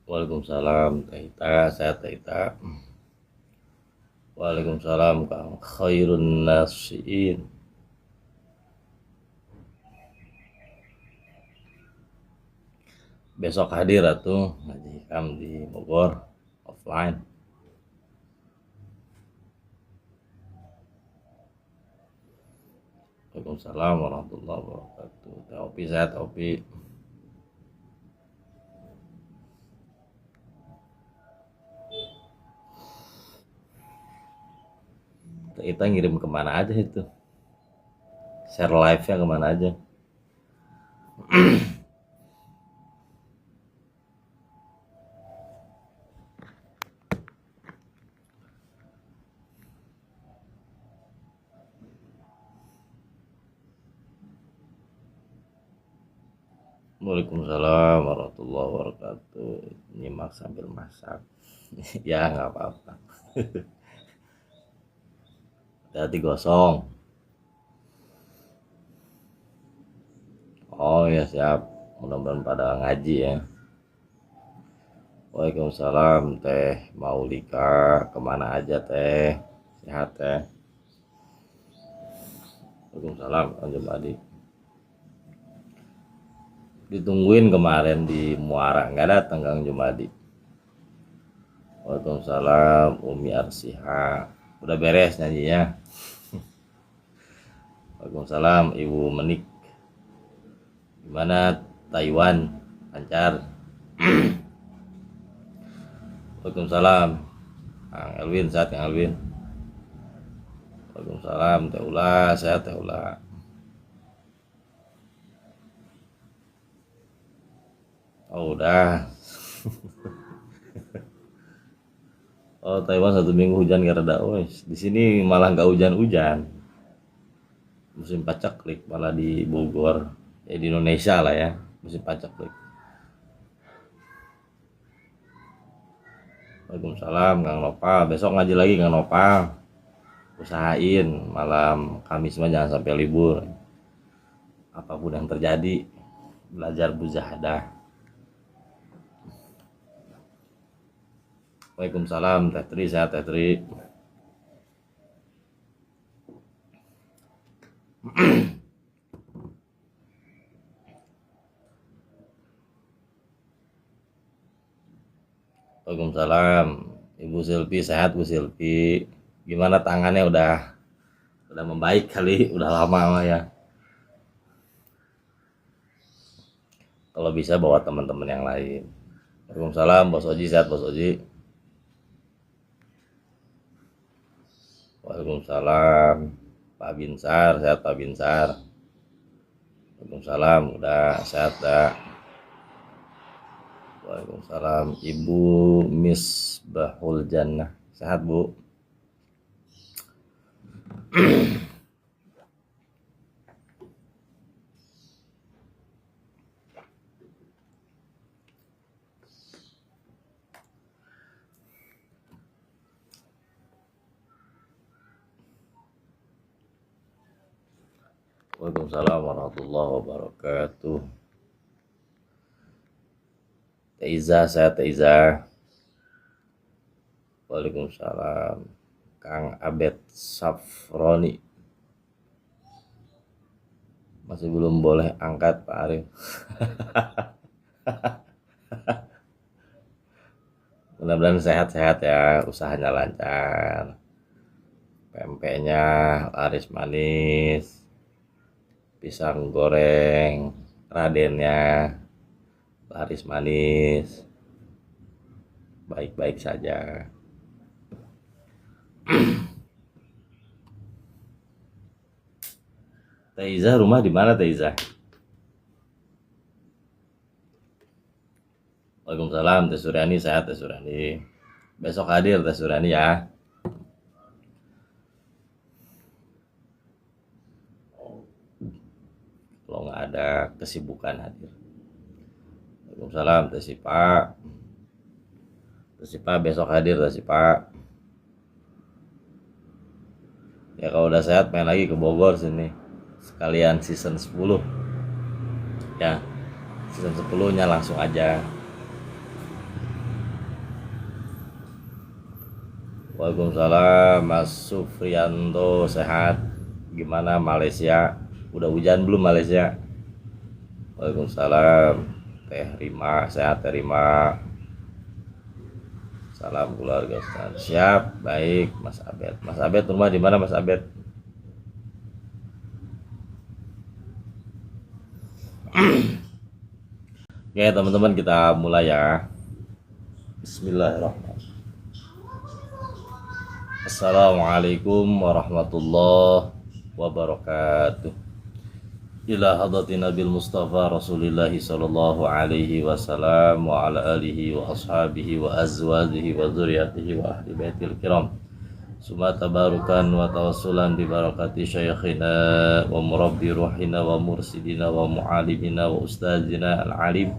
Waalaikumsalam Teh Ita, saya Teh Ita. Waalaikumsalam Kang Khairun Nasiin. Besok hadir atuh ngaji Hikam di Bogor offline. Waalaikumsalam warahmatullahi wabarakatuh. Teh Opi, saya Teh Opi. Kita ngirim kemana aja itu, share live nya kemana aja. Waalaikumsalam warahmatullahi wabarakatuh. Nyimak sambil masak. Ya nggak apa-apa. Hati gosong. Oh ya siap, mudah-mudahan pada ngaji ya. Waalaikumsalam Teh Maulika, kemana aja Teh? Sehat Teh? Waalaikumsalam Kang Jumadi. Ditungguin kemarin di Muara, nggak datang Kang Jumadi. Waalaikumsalam Umi Arsiha, udah beres nyanyinya. Waalaikumsalam Ibu Menik. Gimana Taiwan? Lancar? Waalaikumsalam Kang Elwin, sehat Kang Elwin. Waalaikumsalam Teh Ula, sehat Teh Ula. Oh udah. Oh Taiwan 1 minggu hujan gak reda, wes. Di sini malah nggak hujan-hujan. Musim paceklik malah di Bogor, ya di Indonesia lah ya, musim paceklik. Waalaikumsalam Kang Nopal, besok ngaji lagi Kang Nopal. Usahain malam Kamis mah jangan sampai libur. Apapun yang terjadi, belajar mujahadah. Waalaikumsalam Teh Tri, sehat Teh Tri. Waalaikumsalam Ibu Silvi, sehat Bu Silvi. Gimana tangannya udah membaik kali, udah lama mah ya. Kalau bisa bawa teman-teman yang lain. Waalaikumsalam Bos Oji, sehat Bos Oji. Waalaikumsalam Pak Binsar, sehat Pak Binsar. Waalaikumsalam, udah sehat dah. Waalaikumsalam Ibu Misbahul Jannah, sehat Bu. Waalaikumsalam warahmatullahi wabarakatuh. Teh Iza, saya Teh Iza. Waalaikumsalam Kang Abed Safroni. Masih belum boleh angkat Pak Arif. Mudah-mudahan sehat-sehat ya, usahanya lancar. Pempeknya laris manis. Pisang goreng Radennya laris manis, baik-baik saja. Teh Iza rumah di mana Teh Iza? Waalaikumsalam Teh Suryani, sehat Teh Suryani. Besok hadir Teh Suryani ya. Kalau nggak ada kesibukan hadir. Waalaikumsalam Teh Sipa. Teh Sipa besok hadir Teh Sipa. Ya kalau udah sehat main lagi ke Bogor sini. Sekalian season 10. Ya, season 10 nya langsung aja. Waalaikumsalam Mas Sufrianto, sehat? Gimana Malaysia? Udah hujan belum Malaysia? Waalaikumsalam Teh Rima, sehat Teh Rima. Salam keluarga Ustaz. Siap, baik Mas Abed. Mas Abed rumah di mana Mas Abed? Oke teman-teman, kita mulai ya. Bismillahirrahmanirrahim. Assalamualaikum warahmatullahi wabarakatuh. Ila hadrati Nabil Mustafa Rasulillahi sallallahu alaihi wasallam wa ala alihi wa ashabihi wa azwajihi wa dzurriyyatihi wa ahli baitil kiram. Summa tabarukan wa tawassulan bi barakati syayikhina wa murabbi ruhina wa mursidina wa muallimina wa ustadzina al-alim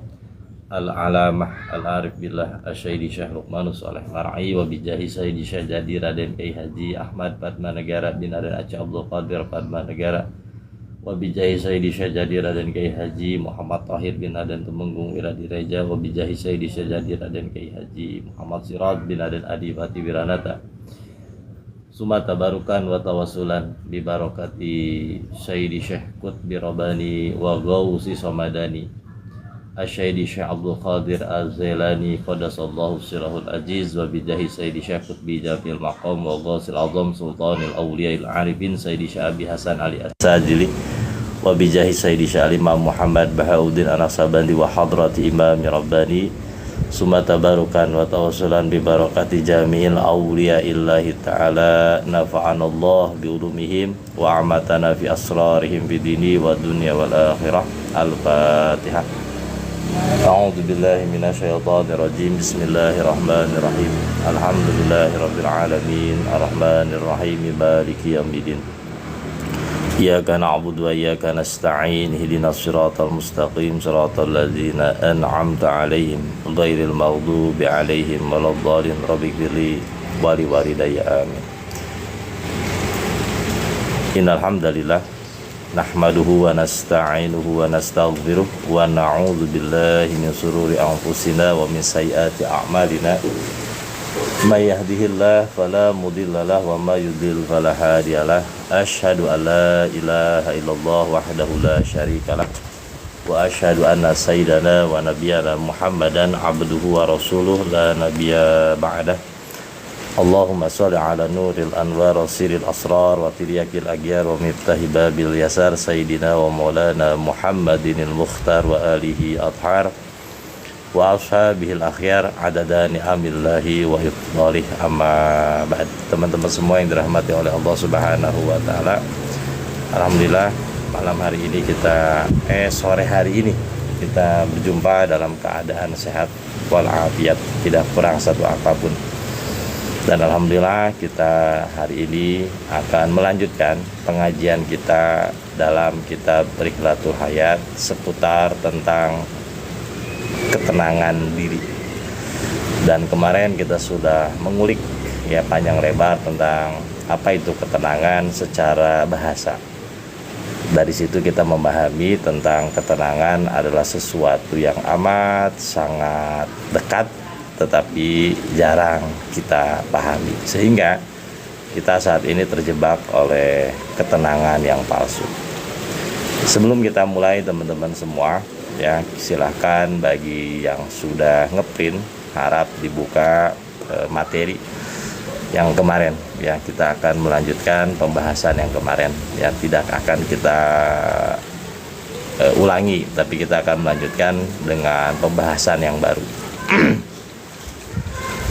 al-alamah al-arif billah asy-syaidi Syekh Luqmanus Saleh Mar'i wa bijahi sayyidi Syekh Jadi Raden Kyai Haji Ahmad Padmanegara bin Raden Aceh Abdul Qadir Padmanegara wa bijahi sayyidi Syekh Jadi Raden Kyai Haji Muhammad Tahir bin Raden Tumenggung Wiradireja wa bijahi sayyidi Syekh Jadi Raden Kyai Haji Muhammad Sirad bin Raden Adi Pati Wiranata. Summa tabarukan wa tawassulan bi barakati sayyidi Syekh Qutbi Rabbani wa Ghausi Samadani Asy-Syaidi Syekh Abdul Qadir Az-Zailani qaddasallahu sirrahul aziz wa bijahi sayyidi Syekh Qutbi Jamil Maqam wa Ghasil Azam Sultanil Awliya'il Arifin sayyidi Syekh Abi Hasan Ali As-Sajili wa bijahi sayyidi Syekh Imam Muhammad Bahauddin An-Naksabandi wa hadrati Imam Rabbani. Summa tabarukan wa tawassulan bi barakati jami'il awliya'illahi ta'ala nafa'anallah bi ulumihim wa amatana fi asrarihim fi dini wa dunya wal akhirah. Al-Fatihah. A'udzu billahi minasyaitonir rajim. Bismillahirrahmanirrahim. Alhamdulillahirabbil alamin arrahmanir rahim maliki yaumiddin. Iyyaka na'budu wa iyyaka nasta'in ihdinas siratal mustaqim siratal ladzina an'amta 'alaihim ghairil maghdubi 'alaihim waladdallin. Rabbighfirli wa liwalidayya amin. Innal hamdalillah nahmaduhu wa nasta'inuhu wa nastaghfiruh wa na'udzu billahi min shururi anfusina wa min sayyiati a'malina. May yahdihillahu fala mudilla lahu wa may yudlil fala hadiyalah. Asyhadu an la ilaha illallah wahdahu la syarikalah wa asyhadu anna sayyidana wa nabiyyana Muhammadan abduhu wa rasuluh la nabiyya ba'dah. Allahumma sholli ala nuril anwar wa siril asrar wa tiryakil agyar wa miftahi babil yasar sayyidina wa maulana Muhammadinil mukhtar wa alihi athhar wa ashabihil akhyar adada ni'amillahi wa ifdalih amma ba'd. Teman-teman semua yang dirahmati oleh Allah Subhanahu wa taala, alhamdulillah malam hari ini sore hari ini kita berjumpa dalam keadaan sehat walafiat, tidak kurang satu apapun. Dan alhamdulillah kita hari ini akan melanjutkan pengajian kita dalam kitab Rikhlatul Hayat seputar tentang ketenangan diri. Dan kemarin kita sudah mengulik ya panjang lebar tentang apa itu ketenangan secara bahasa. Dari situ kita memahami tentang ketenangan adalah sesuatu yang amat sangat dekat tetapi jarang kita pahami, sehingga kita saat ini terjebak oleh ketenangan yang palsu. Sebelum kita mulai teman-teman semua ya, silahkan bagi yang sudah ngeprint harap dibuka materi yang kemarin ya. Kita akan melanjutkan pembahasan yang kemarin ya, tidak akan kita ulangi, tapi kita akan melanjutkan dengan pembahasan yang baru.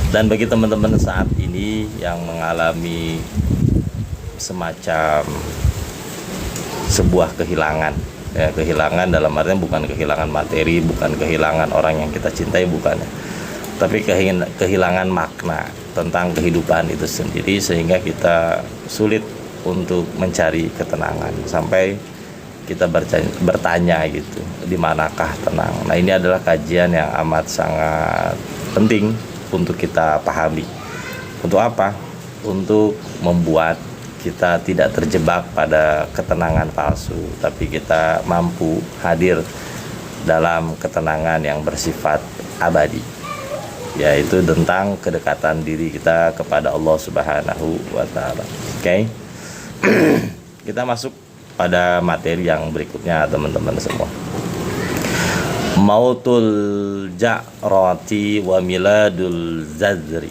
Dan bagi teman-teman saat ini yang mengalami semacam sebuah kehilangan ya, kehilangan dalam artian bukan kehilangan materi, bukan kehilangan orang yang kita cintai, bukan, tapi kehilangan makna tentang kehidupan itu sendiri, sehingga kita sulit untuk mencari ketenangan sampai kita bertanya gitu, di manakah tenang. Nah, ini adalah kajian yang amat sangat penting untuk kita pahami. Untuk apa? Untuk membuat kita tidak terjebak pada ketenangan palsu, tapi kita mampu hadir dalam ketenangan yang bersifat abadi. yaitu tentang kedekatan diri kita kepada Allah Subhanahu wa taala. Oke. Kita masuk pada materi yang berikutnya teman-teman semua. Mautul Ja'rati wa miladul Zazri.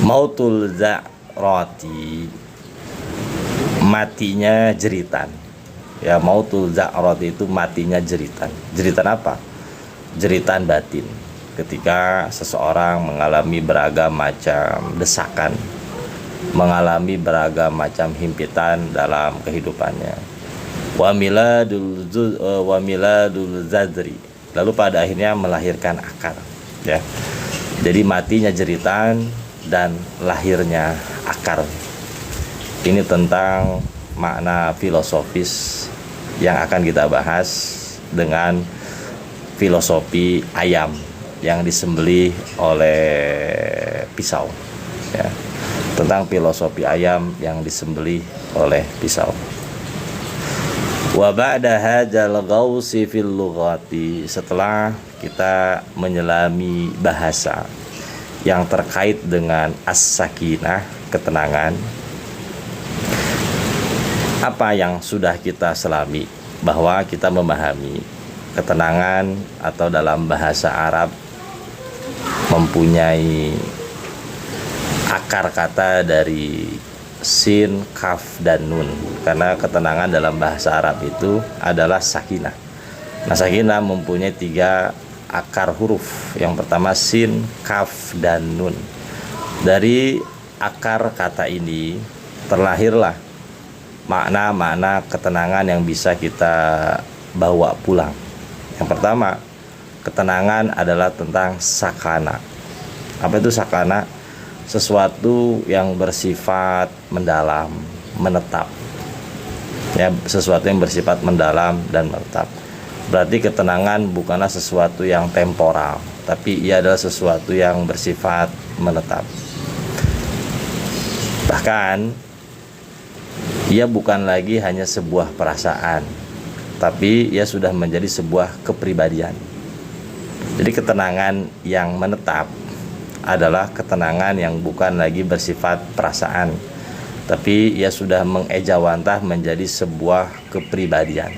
Mautul Ja'rati, matinya jeritan. Ya, mautul Ja'rati itu matinya jeritan. Jeritan apa? Jeritan batin. Ketika seseorang mengalami beragam macam desakan, mengalami beragam macam himpitan dalam kehidupannya. Wa miladul Zazri, lalu pada akhirnya melahirkan akar, ya. Jadi matinya jeritan dan lahirnya akar. Ini tentang makna filosofis yang akan kita bahas dengan filosofi ayam yang disembelih oleh pisau, ya. Tentang filosofi ayam yang disembelih oleh pisau. Wa ba'da hadzal ghausi fil lughati, setelah kita menyelami bahasa yang terkait dengan as-sakinah, ketenangan, apa yang sudah kita selami, bahwa kita memahami ketenangan atau dalam bahasa Arab mempunyai akar kata dari sin, kaf, dan nun. Karena ketenangan dalam bahasa Arab itu adalah sakinah. Nah, sakinah mempunyai 3 akar huruf. Yang pertama sin, kaf, dan nun. Dari akar kata ini terlahirlah makna-makna ketenangan yang bisa kita bawa pulang. Yang pertama, ketenangan adalah tentang sakana. Apa itu sakana? Sesuatu yang bersifat mendalam, menetap. Ya, sesuatu yang bersifat mendalam dan menetap. Berarti ketenangan bukanlah sesuatu yang temporal, tapi ia adalah sesuatu yang bersifat menetap. Bahkan ia bukan lagi hanya sebuah perasaan, tapi ia sudah menjadi sebuah kepribadian. Jadi ketenangan yang menetap adalah ketenangan yang bukan lagi bersifat perasaan, tapi ia sudah mengejawantah menjadi sebuah kepribadian.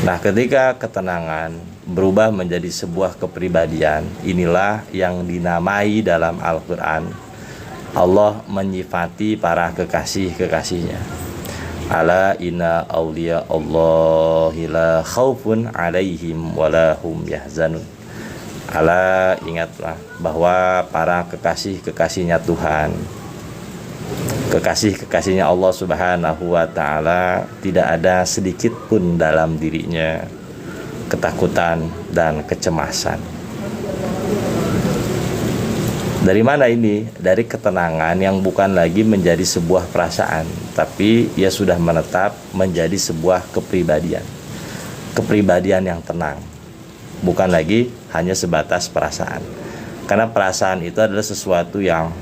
Nah, ketika ketenangan berubah menjadi sebuah kepribadian, inilah yang dinamai dalam Al-Quran Allah menyifati para kekasih-kekasihnya. Ala inna awliya Allahi la khaufun alaihim walahum yahzanun. Ala, ingatlah bahwa para kekasih-kekasihnya Tuhan, kekasih-kekasihnya Allah Subhanahu wa ta'ala, tidak ada sedikit pun dalam dirinya ketakutan dan kecemasan. Dari mana ini? Dari ketenangan yang bukan lagi menjadi sebuah perasaan, tapi ia sudah menetap menjadi sebuah kepribadian. Kepribadian yang tenang, bukan lagi hanya sebatas perasaan. Karena perasaan itu adalah sesuatu yang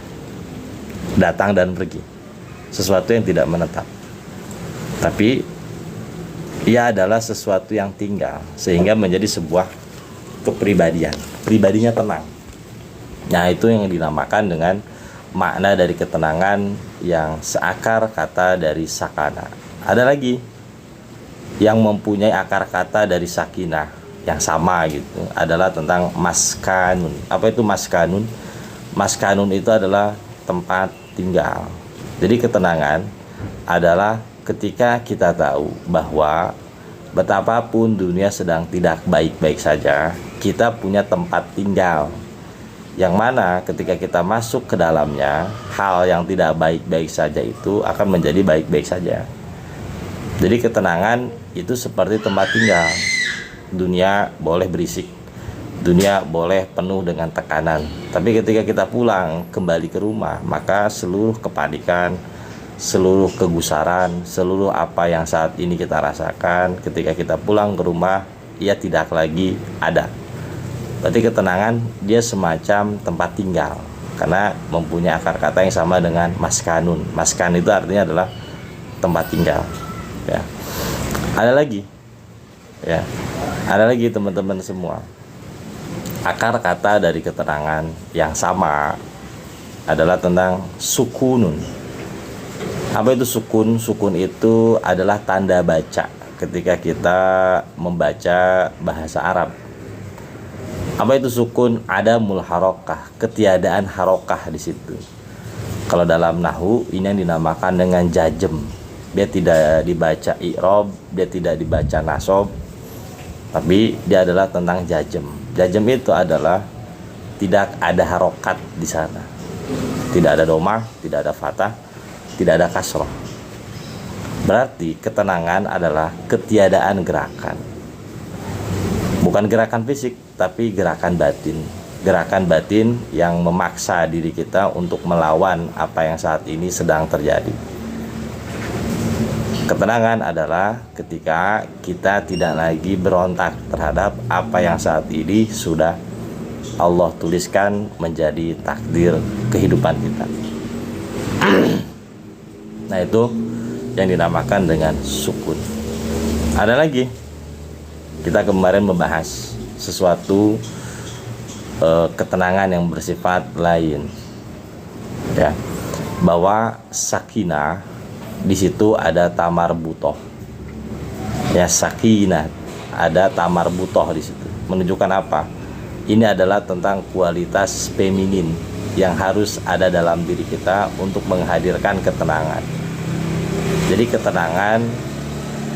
datang dan pergi, sesuatu yang tidak menetap. Tapi ia adalah sesuatu yang tinggal, sehingga menjadi sebuah kepribadian. Pribadinya tenang. Nah, itu yang dinamakan dengan makna dari ketenangan yang seakar kata dari sakana. Ada lagi yang mempunyai akar kata dari sakinah yang sama gitu, adalah tentang maskanun. Apa itu maskanun? Maskanun itu adalah tempat tinggal. Jadi ketenangan adalah ketika kita tahu bahwa betapapun dunia sedang tidak baik-baik saja, kita punya tempat tinggal, yang mana ketika kita masuk ke dalamnya, hal yang tidak baik-baik saja itu akan menjadi baik-baik saja. Jadi ketenangan itu seperti tempat tinggal. Dunia boleh berisik, dunia boleh penuh dengan tekanan, tapi ketika kita pulang kembali ke rumah, maka seluruh kepanikan, seluruh kegusaran, seluruh apa yang saat ini kita rasakan, ketika kita pulang ke rumah, ia tidak lagi ada. Berarti ketenangan dia semacam tempat tinggal, karena mempunyai akar kata yang sama dengan maskanun. Maskan itu artinya adalah tempat tinggal, ya. Ada lagi, ya, ada lagi teman-teman semua. Akar kata dari keterangan yang sama adalah tentang sukunun. Apa itu sukun? Sukun itu adalah tanda baca ketika kita membaca bahasa Arab. Apa itu sukun? Ada harokah, ketiadaan harokah di situ. Kalau dalam nahu ini yang dinamakan dengan jajem. Dia tidak dibaca i'rob, dia tidak dibaca nasob, tapi dia adalah tentang jajem. Jajem itu adalah tidak ada harokat di sana. Tidak ada domah, tidak ada fathah, tidak ada kasroh. Berarti ketenangan adalah ketiadaan gerakan. Bukan gerakan fisik, tapi gerakan batin. Gerakan batin yang memaksa diri kita untuk melawan apa yang saat ini sedang terjadi. Ketenangan adalah ketika kita tidak lagi berontak terhadap apa yang saat ini sudah Allah tuliskan menjadi takdir kehidupan kita. Nah, itu yang dinamakan dengan sukun. Ada lagi, kita kemarin membahas sesuatu ketenangan yang bersifat lain, ya, bahwa sakinah di situ ada tamar butoh, ya, sakinah ada tamar butoh di situ. Menunjukkan apa? Ini adalah tentang kualitas feminin yang harus ada dalam diri kita untuk menghadirkan ketenangan. Jadi ketenangan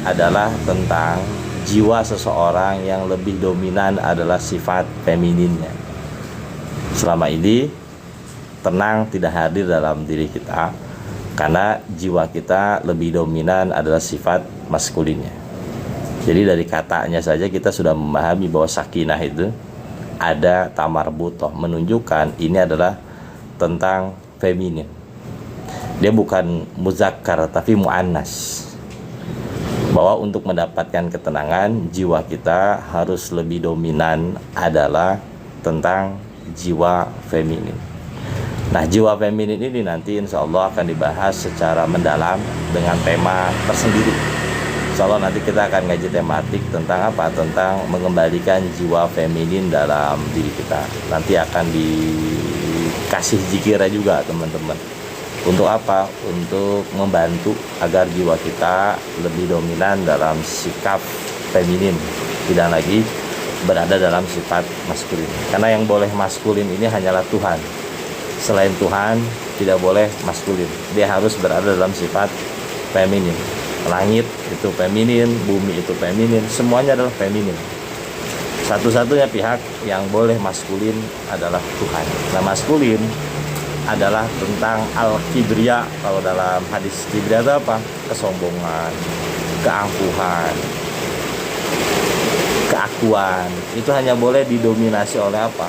adalah tentang jiwa seseorang yang lebih dominan adalah sifat femininnya. Selama ini tenang tidak hadir dalam diri kita karena jiwa kita lebih dominan adalah sifat maskulinnya. Jadi dari katanya saja kita sudah memahami bahwa sakinah itu ada tamar butoh, menunjukkan ini adalah tentang feminin. Dia bukan muzakkar tapi muannas. Bahwa untuk mendapatkan ketenangan, jiwa kita harus lebih dominan adalah tentang jiwa feminin. Nah, jiwa feminin ini nanti insya Allah akan dibahas secara mendalam dengan tema tersendiri. Insya Allah nanti kita akan ngaji tematik tentang apa? Tentang mengembalikan jiwa feminin dalam diri kita. Nanti akan dikasih zikirnya juga teman-teman. Untuk apa? Untuk membantu agar jiwa kita lebih dominan dalam sikap feminin, tidak lagi berada dalam sifat maskulin. Karena yang boleh maskulin ini hanyalah Tuhan. Selain Tuhan tidak boleh maskulin. Dia harus berada dalam sifat feminin. Langit itu feminin, bumi itu feminin, semuanya adalah feminin. Satu-satunya pihak yang boleh maskulin adalah Tuhan. Nah, maskulin adalah tentang al-kibriya. Kalau dalam hadis kibriya itu apa? Kesombongan, keangkuhan, keakuan. Itu hanya boleh didominasi oleh apa?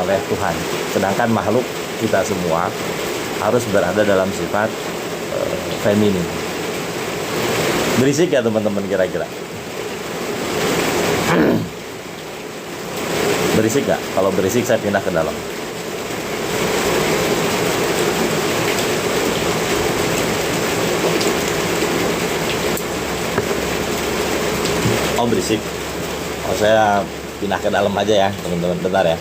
Oleh Tuhan. Sedangkan makhluk kita semua harus berada dalam sifat feminin. Berisik ya teman-teman kira-kira? Berisik gak? Kalau berisik saya pindah ke dalam. Oh, berisik. Oh, saya pindah ke dalam aja ya teman-teman. Bentar ya.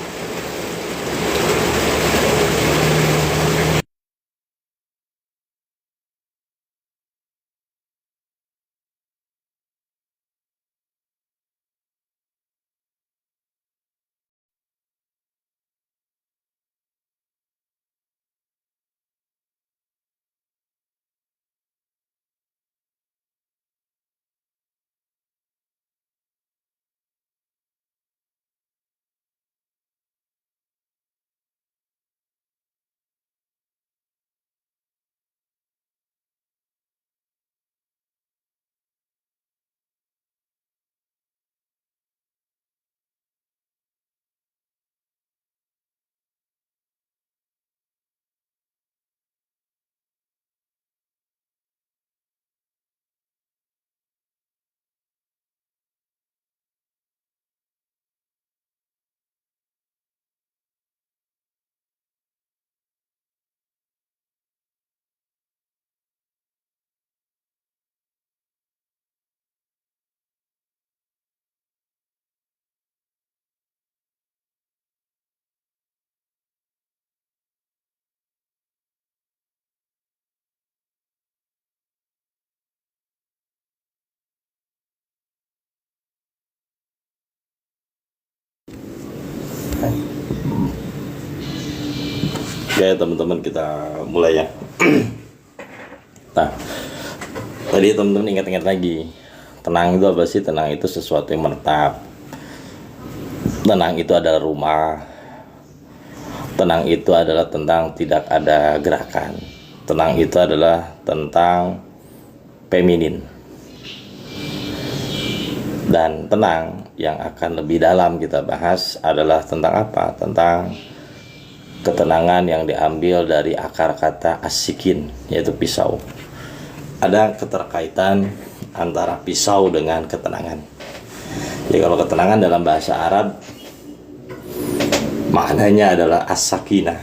Oke teman-teman, kita mulai ya. Nah, tadi teman-teman ingat-ingat lagi, tenang itu apa sih? Tenang itu sesuatu yang menetap. Tenang itu adalah rumah. Tenang itu adalah tentang tidak ada gerakan. Tenang itu adalah tentang feminin. Dan tenang yang akan lebih dalam kita bahas adalah tentang apa? Tentang ketenangan yang diambil dari akar kata asikin, yaitu pisau. Ada keterkaitan antara pisau dengan ketenangan. Jadi kalau ketenangan dalam bahasa Arab maknanya adalah as-sakinah.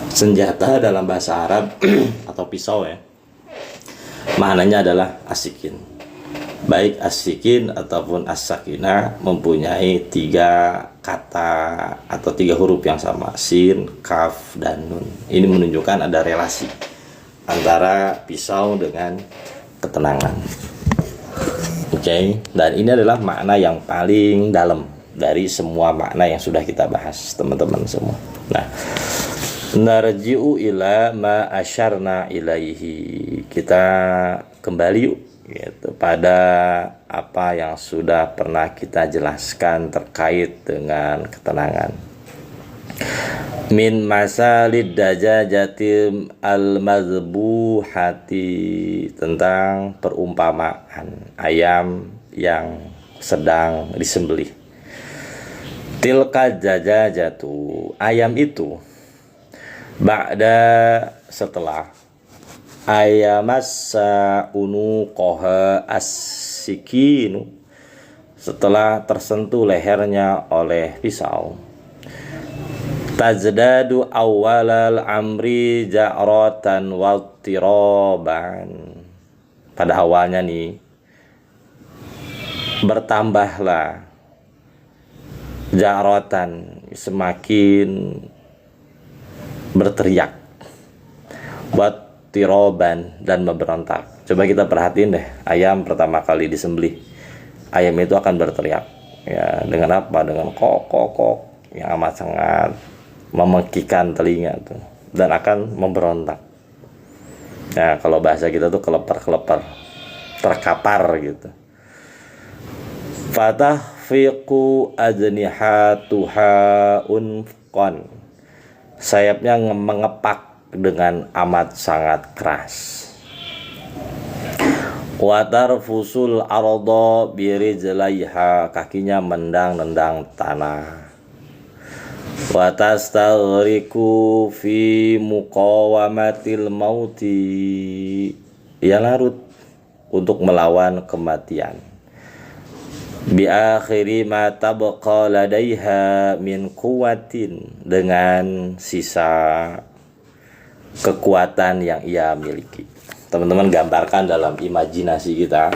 Senjata dalam bahasa Arab atau pisau ya, maknanya adalah asikin. Baik as-sikin ataupun as-sakinah mempunyai 3 kata atau 3 huruf yang sama, sin, kaf, dan nun. Ini menunjukkan ada relasi antara pisau dengan ketenangan. Oke, dan ini adalah makna yang paling dalam dari semua makna yang sudah kita bahas, teman-teman semua. Nah, narji'u ila ma asyarna ilaihi. Kita kembali yuk gitu pada apa yang sudah pernah kita jelaskan terkait dengan ketenangan. Min masalid dajajatim al-mazbuhati, tentang perumpamaan ayam yang sedang disembelih. Tilka jajajatu, ayam itu, ba'da, setelah, ayamassa unuqaha as-sikinu, setelah tersentuh lehernya oleh pisau. Tazdadu awalal amri ja'ratan wattiraban, pada awalnya nih bertambahlah ja'ratan, semakin berteriak, wattiraban, dan memberontak. Coba kita perhatiin deh, ayam pertama kali disembelih, ayam itu akan berteriak ya, dengan apa? Dengan kok yang amat sangat memekikan telinga tuh, dan akan memberontak. Nah, kalau bahasa kita tuh kelepar-kelepar, terkapar gitu. Fatahfiqu ajnihatuha unfqan, sayapnya mengepak dengan amat sangat keras. Watarfusul arda birijlaiha, kakinya mendang-nendang tanah. Watastaghriku fi muqawamatil mauti, ia larut untuk melawan kematian. Bi akhiri ma tabqa ladaiha min quwwatin, dengan sisa kekuatan yang ia miliki. Teman-teman gambarkan dalam imajinasi kita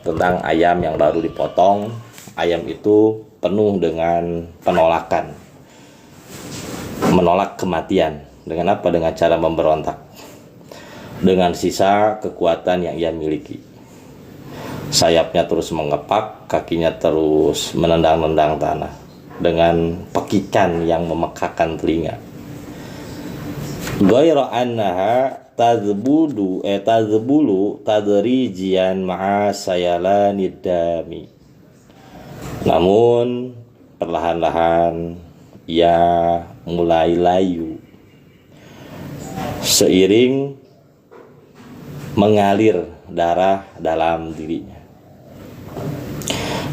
tentang ayam yang baru dipotong. Ayam itu penuh dengan penolakan, menolak kematian. Dengan apa? Dengan cara memberontak, dengan sisa kekuatan yang ia miliki. Sayapnya terus mengepak, kakinya terus menendang-nendang tanah dengan pekikan yang memekakan telinga. Ghayra annaha tazbulu tadrijian ma'a sayalanid dami, namun perlahan-lahan ia mulai layu seiring mengalir darah dalam dirinya.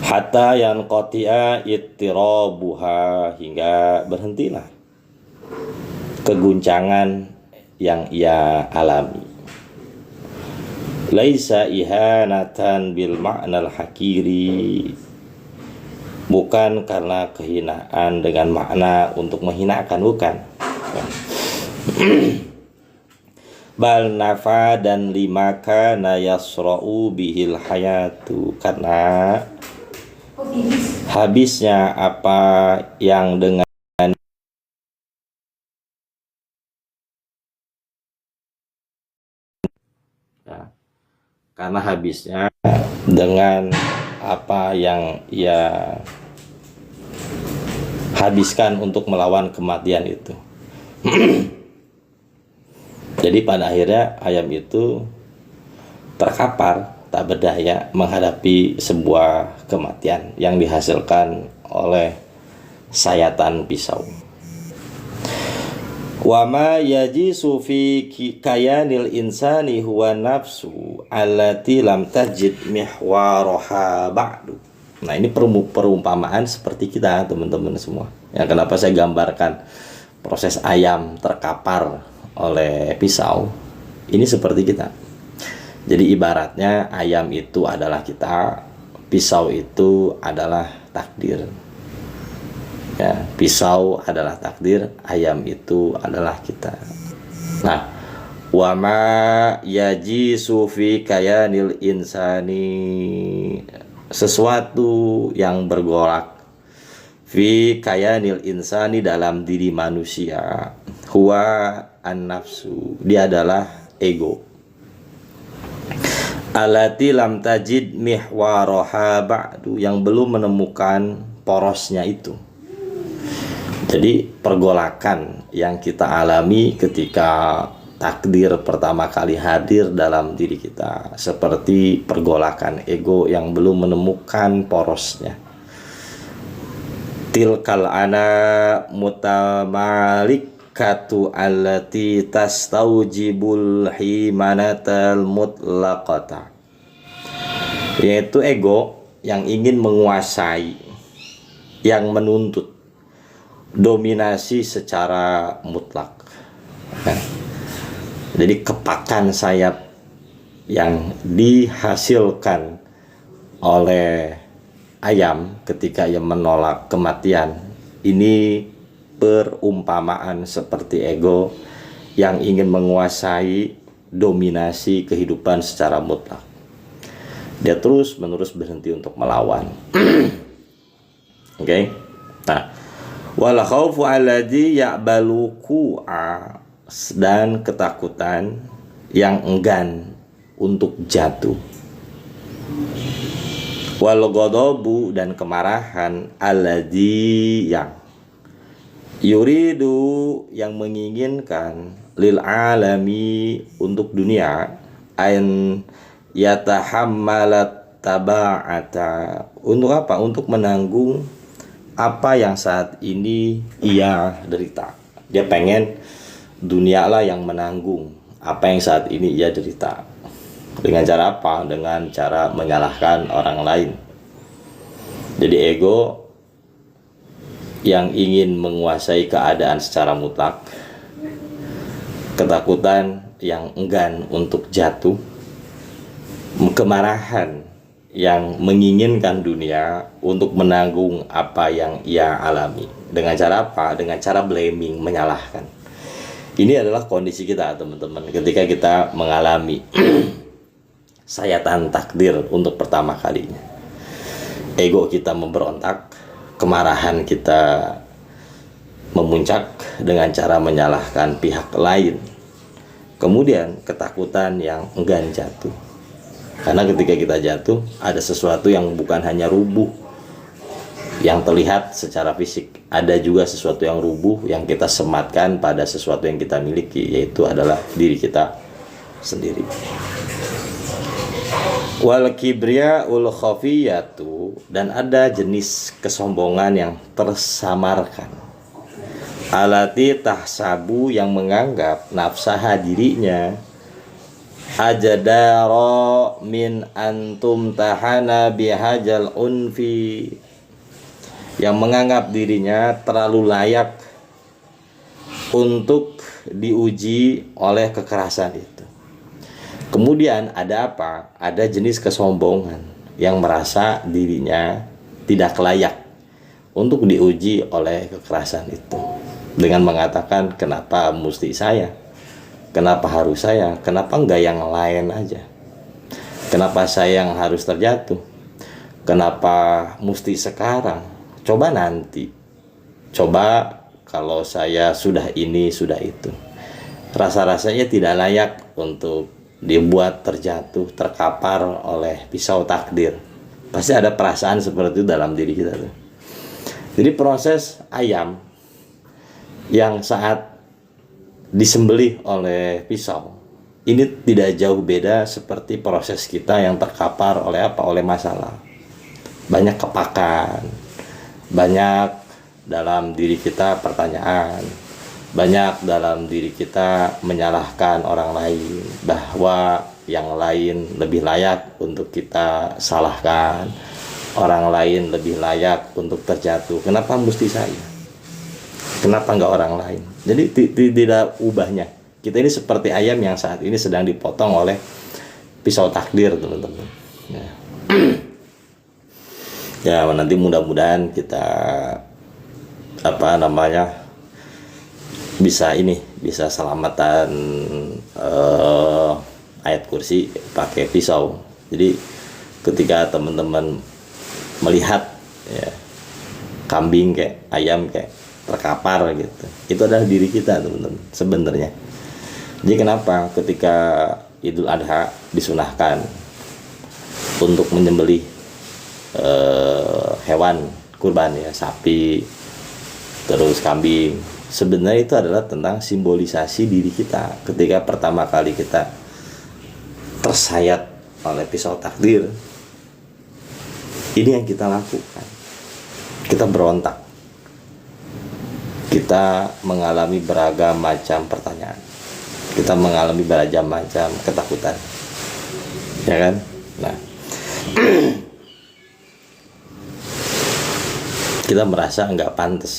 Hatta yang qati'a ittirabuha, hingga berhentilah keguncangan yang ia alami. Laisa ihanatan bil ma'nal hakiri, bukan karena kehinaan dengan makna untuk menghinakan, bukan. Bal nafa, dan lima kana yasra'u bihil hayatu, karena habisnya apa yang dengan ya, karena habisnya dengan apa yang ia habiskan untuk melawan kematian itu. Jadi pada akhirnya ayam itu terkapar, tak berdaya menghadapi sebuah kematian yang dihasilkan oleh sayatan pisau. Wa ma yajisu fi kayanil insani huwa nafsu allati lam tajid mihwaraha ba'du. Nah, ini perumpamaan seperti kita, teman-teman semua. Ya, kenapa saya gambarkan proses ayam terkapar oleh pisau? Ini seperti kita. Jadi ibaratnya ayam itu adalah kita, pisau itu adalah takdir. Ya, pisau adalah takdir, ayam itu adalah kita. Nah, wa ma yajisu fi kayanil insani, sesuatu yang bergolak fi kayanil insani, dalam diri manusia, huwa an-nafsu, dia adalah ego. Alati lam tajid mihwaraha ba'du, yang belum menemukan porosnya itu. Jadi pergolakan yang kita alami ketika takdir pertama kali hadir dalam diri kita seperti pergolakan ego yang belum menemukan porosnya. Tilkal ana mutamalikatu allati tastaujibul himanatal mutlaqata, yaitu ego yang ingin menguasai, yang menuntut dominasi secara mutlak. Jadi kepakan sayap yang dihasilkan oleh ayam ketika ia menolak kematian, ini perumpamaan seperti ego yang ingin menguasai dominasi kehidupan secara mutlak. Dia terus menerus berhenti untuk melawan. Oke. Nah, wal khaufu alladhi ya'baluku'a, dan ketakutan yang enggan untuk jatuh. Wal ghadabu, dan kemarahan, alladhi, yang yuridu, yang menginginkan, lil alami, untuk dunia, an yatahammalat taba'ata, untuk apa? Untuk menanggung apa yang saat ini ia derita. Dia pengen dunia lah yang menanggung apa yang saat ini ia derita. Dengan cara apa? Dengan cara menyalahkan orang lain. Jadi ego yang ingin menguasai keadaan secara mutlak, ketakutan yang enggan untuk jatuh, kemarahan yang menginginkan dunia untuk menanggung apa yang ia alami. Dengan cara apa? Dengan cara blaming, menyalahkan. Ini adalah kondisi kita, teman-teman, ketika kita mengalami sayatan takdir untuk pertama kalinya. Ego kita memberontak, kemarahan kita memuncak dengan cara menyalahkan pihak lain. Kemudian ketakutan yang enggan jatuh. Karena ketika kita jatuh, ada sesuatu yang bukan hanya rubuh yang terlihat secara fisik, ada juga sesuatu yang rubuh yang kita sematkan pada sesuatu yang kita miliki, yaitu adalah diri kita sendiri. Wal kibriya ul khafiyatu, dan ada jenis kesombongan yang tersamarkan. Alati tahsabu, yang menganggap nafsaha, dirinya, ajadaro min antum tahana bihajal unfi, yang menganggap dirinya terlalu layak untuk diuji oleh kekerasan itu. Kemudian ada apa? Ada jenis kesombongan yang merasa dirinya tidak layak untuk diuji oleh kekerasan itu, dengan mengatakan, kenapa mesti saya? Kenapa harus saya? Kenapa enggak yang lain aja? Kenapa saya yang harus terjatuh? Kenapa mesti sekarang? Coba nanti. Coba kalau saya sudah ini, sudah itu. Rasa-rasanya tidak layak untuk dibuat terjatuh, terkapar oleh pisau takdir. Pasti ada perasaan seperti itu dalam diri kita tuh. Jadi proses ayam yang saat disembelih oleh pisau ini tidak jauh beda seperti proses kita yang terkapar oleh apa? Oleh masalah. Banyak kepakan, banyak dalam diri kita pertanyaan, banyak dalam diri kita menyalahkan orang lain, bahwa yang lain lebih layak untuk kita salahkan, orang lain lebih layak untuk terjatuh. Kenapa mesti saya? Kenapa nggak orang lain? Jadi tidak ubahnya. Kita ini seperti ayam yang saat ini sedang dipotong oleh pisau takdir, teman-teman. Ya. Ya, nanti mudah-mudahan kita bisa selamatan ayat kursi pakai pisau. Jadi ketika teman-teman melihat ya, kambing kayak ayam kayak terkapar gitu, itu adalah diri kita, teman-teman, sebenarnya. Jadi kenapa ketika Idul Adha disunahkan untuk menyembelih hewan kurban ya, sapi terus kambing, sebenarnya itu adalah tentang simbolisasi diri kita ketika pertama kali kita tersayat oleh pisau takdir. Ini yang kita lakukan, kita berontak, kita mengalami beragam macam pertanyaan, kita mengalami beragam macam ketakutan, ya kan? Nah, kita merasa nggak pantas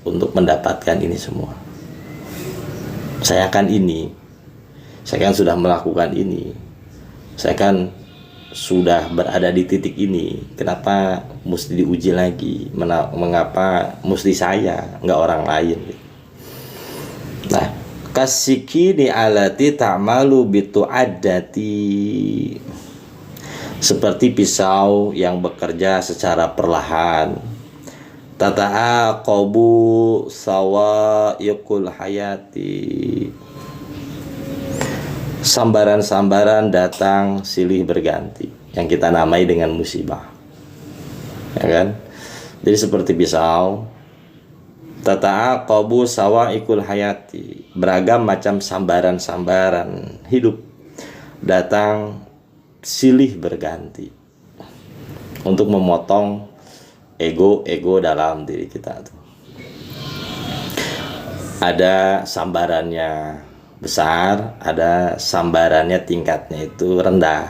untuk mendapatkan ini semua. Saya kan sudah melakukan ini, saya kan sudah berada di titik ini. Kenapa mesti diuji lagi? Mengapa mesti saya, nggak orang lain? Nah, kasikini alati ta'malu bitu'addati, seperti pisau yang bekerja secara perlahan. Tata'aqabu sawa'iqul hayati, sambaran-sambaran datang silih berganti, yang kita namai dengan musibah, ya kan? Jadi seperti pisau, tata'aqabu sawa'iqul hayati, beragam macam sambaran-sambaran hidup datang silih berganti untuk memotong ego dalam diri kita tuh. Ada sambarannya besar, ada sambarannya tingkatnya itu rendah.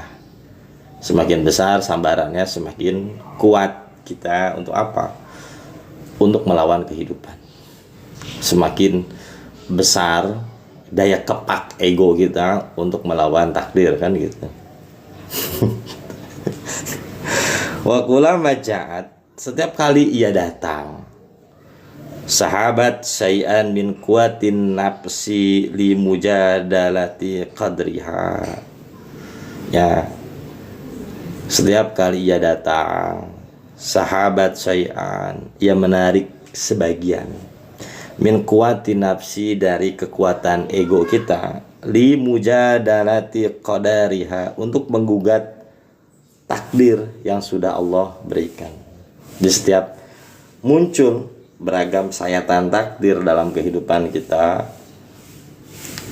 Semakin besar sambarannya, semakin kuat kita untuk apa? Untuk melawan kehidupan. Semakin besar daya kepak ego kita untuk melawan takdir, kan gitu. Wa kullama ja'at, setiap kali ia datang, sahabat syai'an min kuatin nafsi li mujadalati qadriha. Ya, setiap kali ia datang, sahabat syai'an, ia menarik sebagian min kuatin nafsi, dari kekuatan ego kita, li mujadalati qadariha, untuk menggugat takdir yang sudah Allah berikan. Di setiap muncul beragam sayatan takdir dalam kehidupan kita,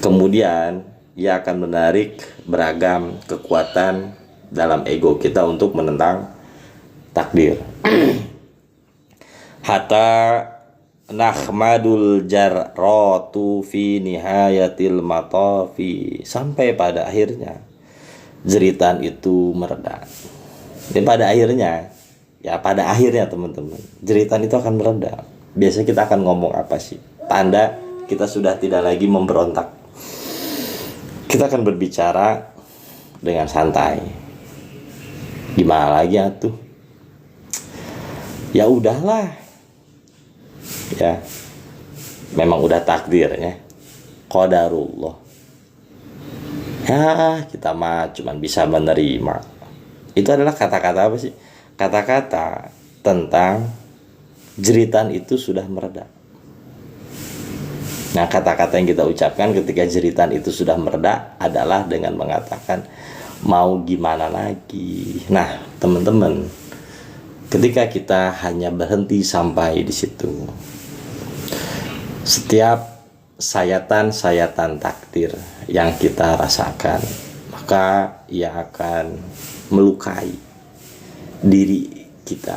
kemudian ia akan menarik beragam kekuatan dalam ego kita untuk menentang takdir. Hatta nahmadul jarratu fi nihayatil matafi, sampai pada akhirnya jeritan itu mereda. Dan pada akhirnya teman-teman, jeritan itu akan mereda. Biasanya kita akan ngomong apa sih? Tanda kita sudah tidak lagi memberontak. Kita akan berbicara dengan santai. Gimana lagi tuh? Ya udahlah. Ya, memang udah takdirnya, qadarullah. Ya, kita mah cuman bisa menerima. Itu adalah kata-kata apa sih? Kata-kata tentang jeritan itu sudah mereda. Nah, kata-kata yang kita ucapkan ketika jeritan itu sudah mereda adalah dengan mengatakan, mau gimana lagi? Nah, teman-teman, ketika kita hanya berhenti sampai di situ, setiap sayatan-sayatan takdir yang kita rasakan, maka ia akan melukai diri kita,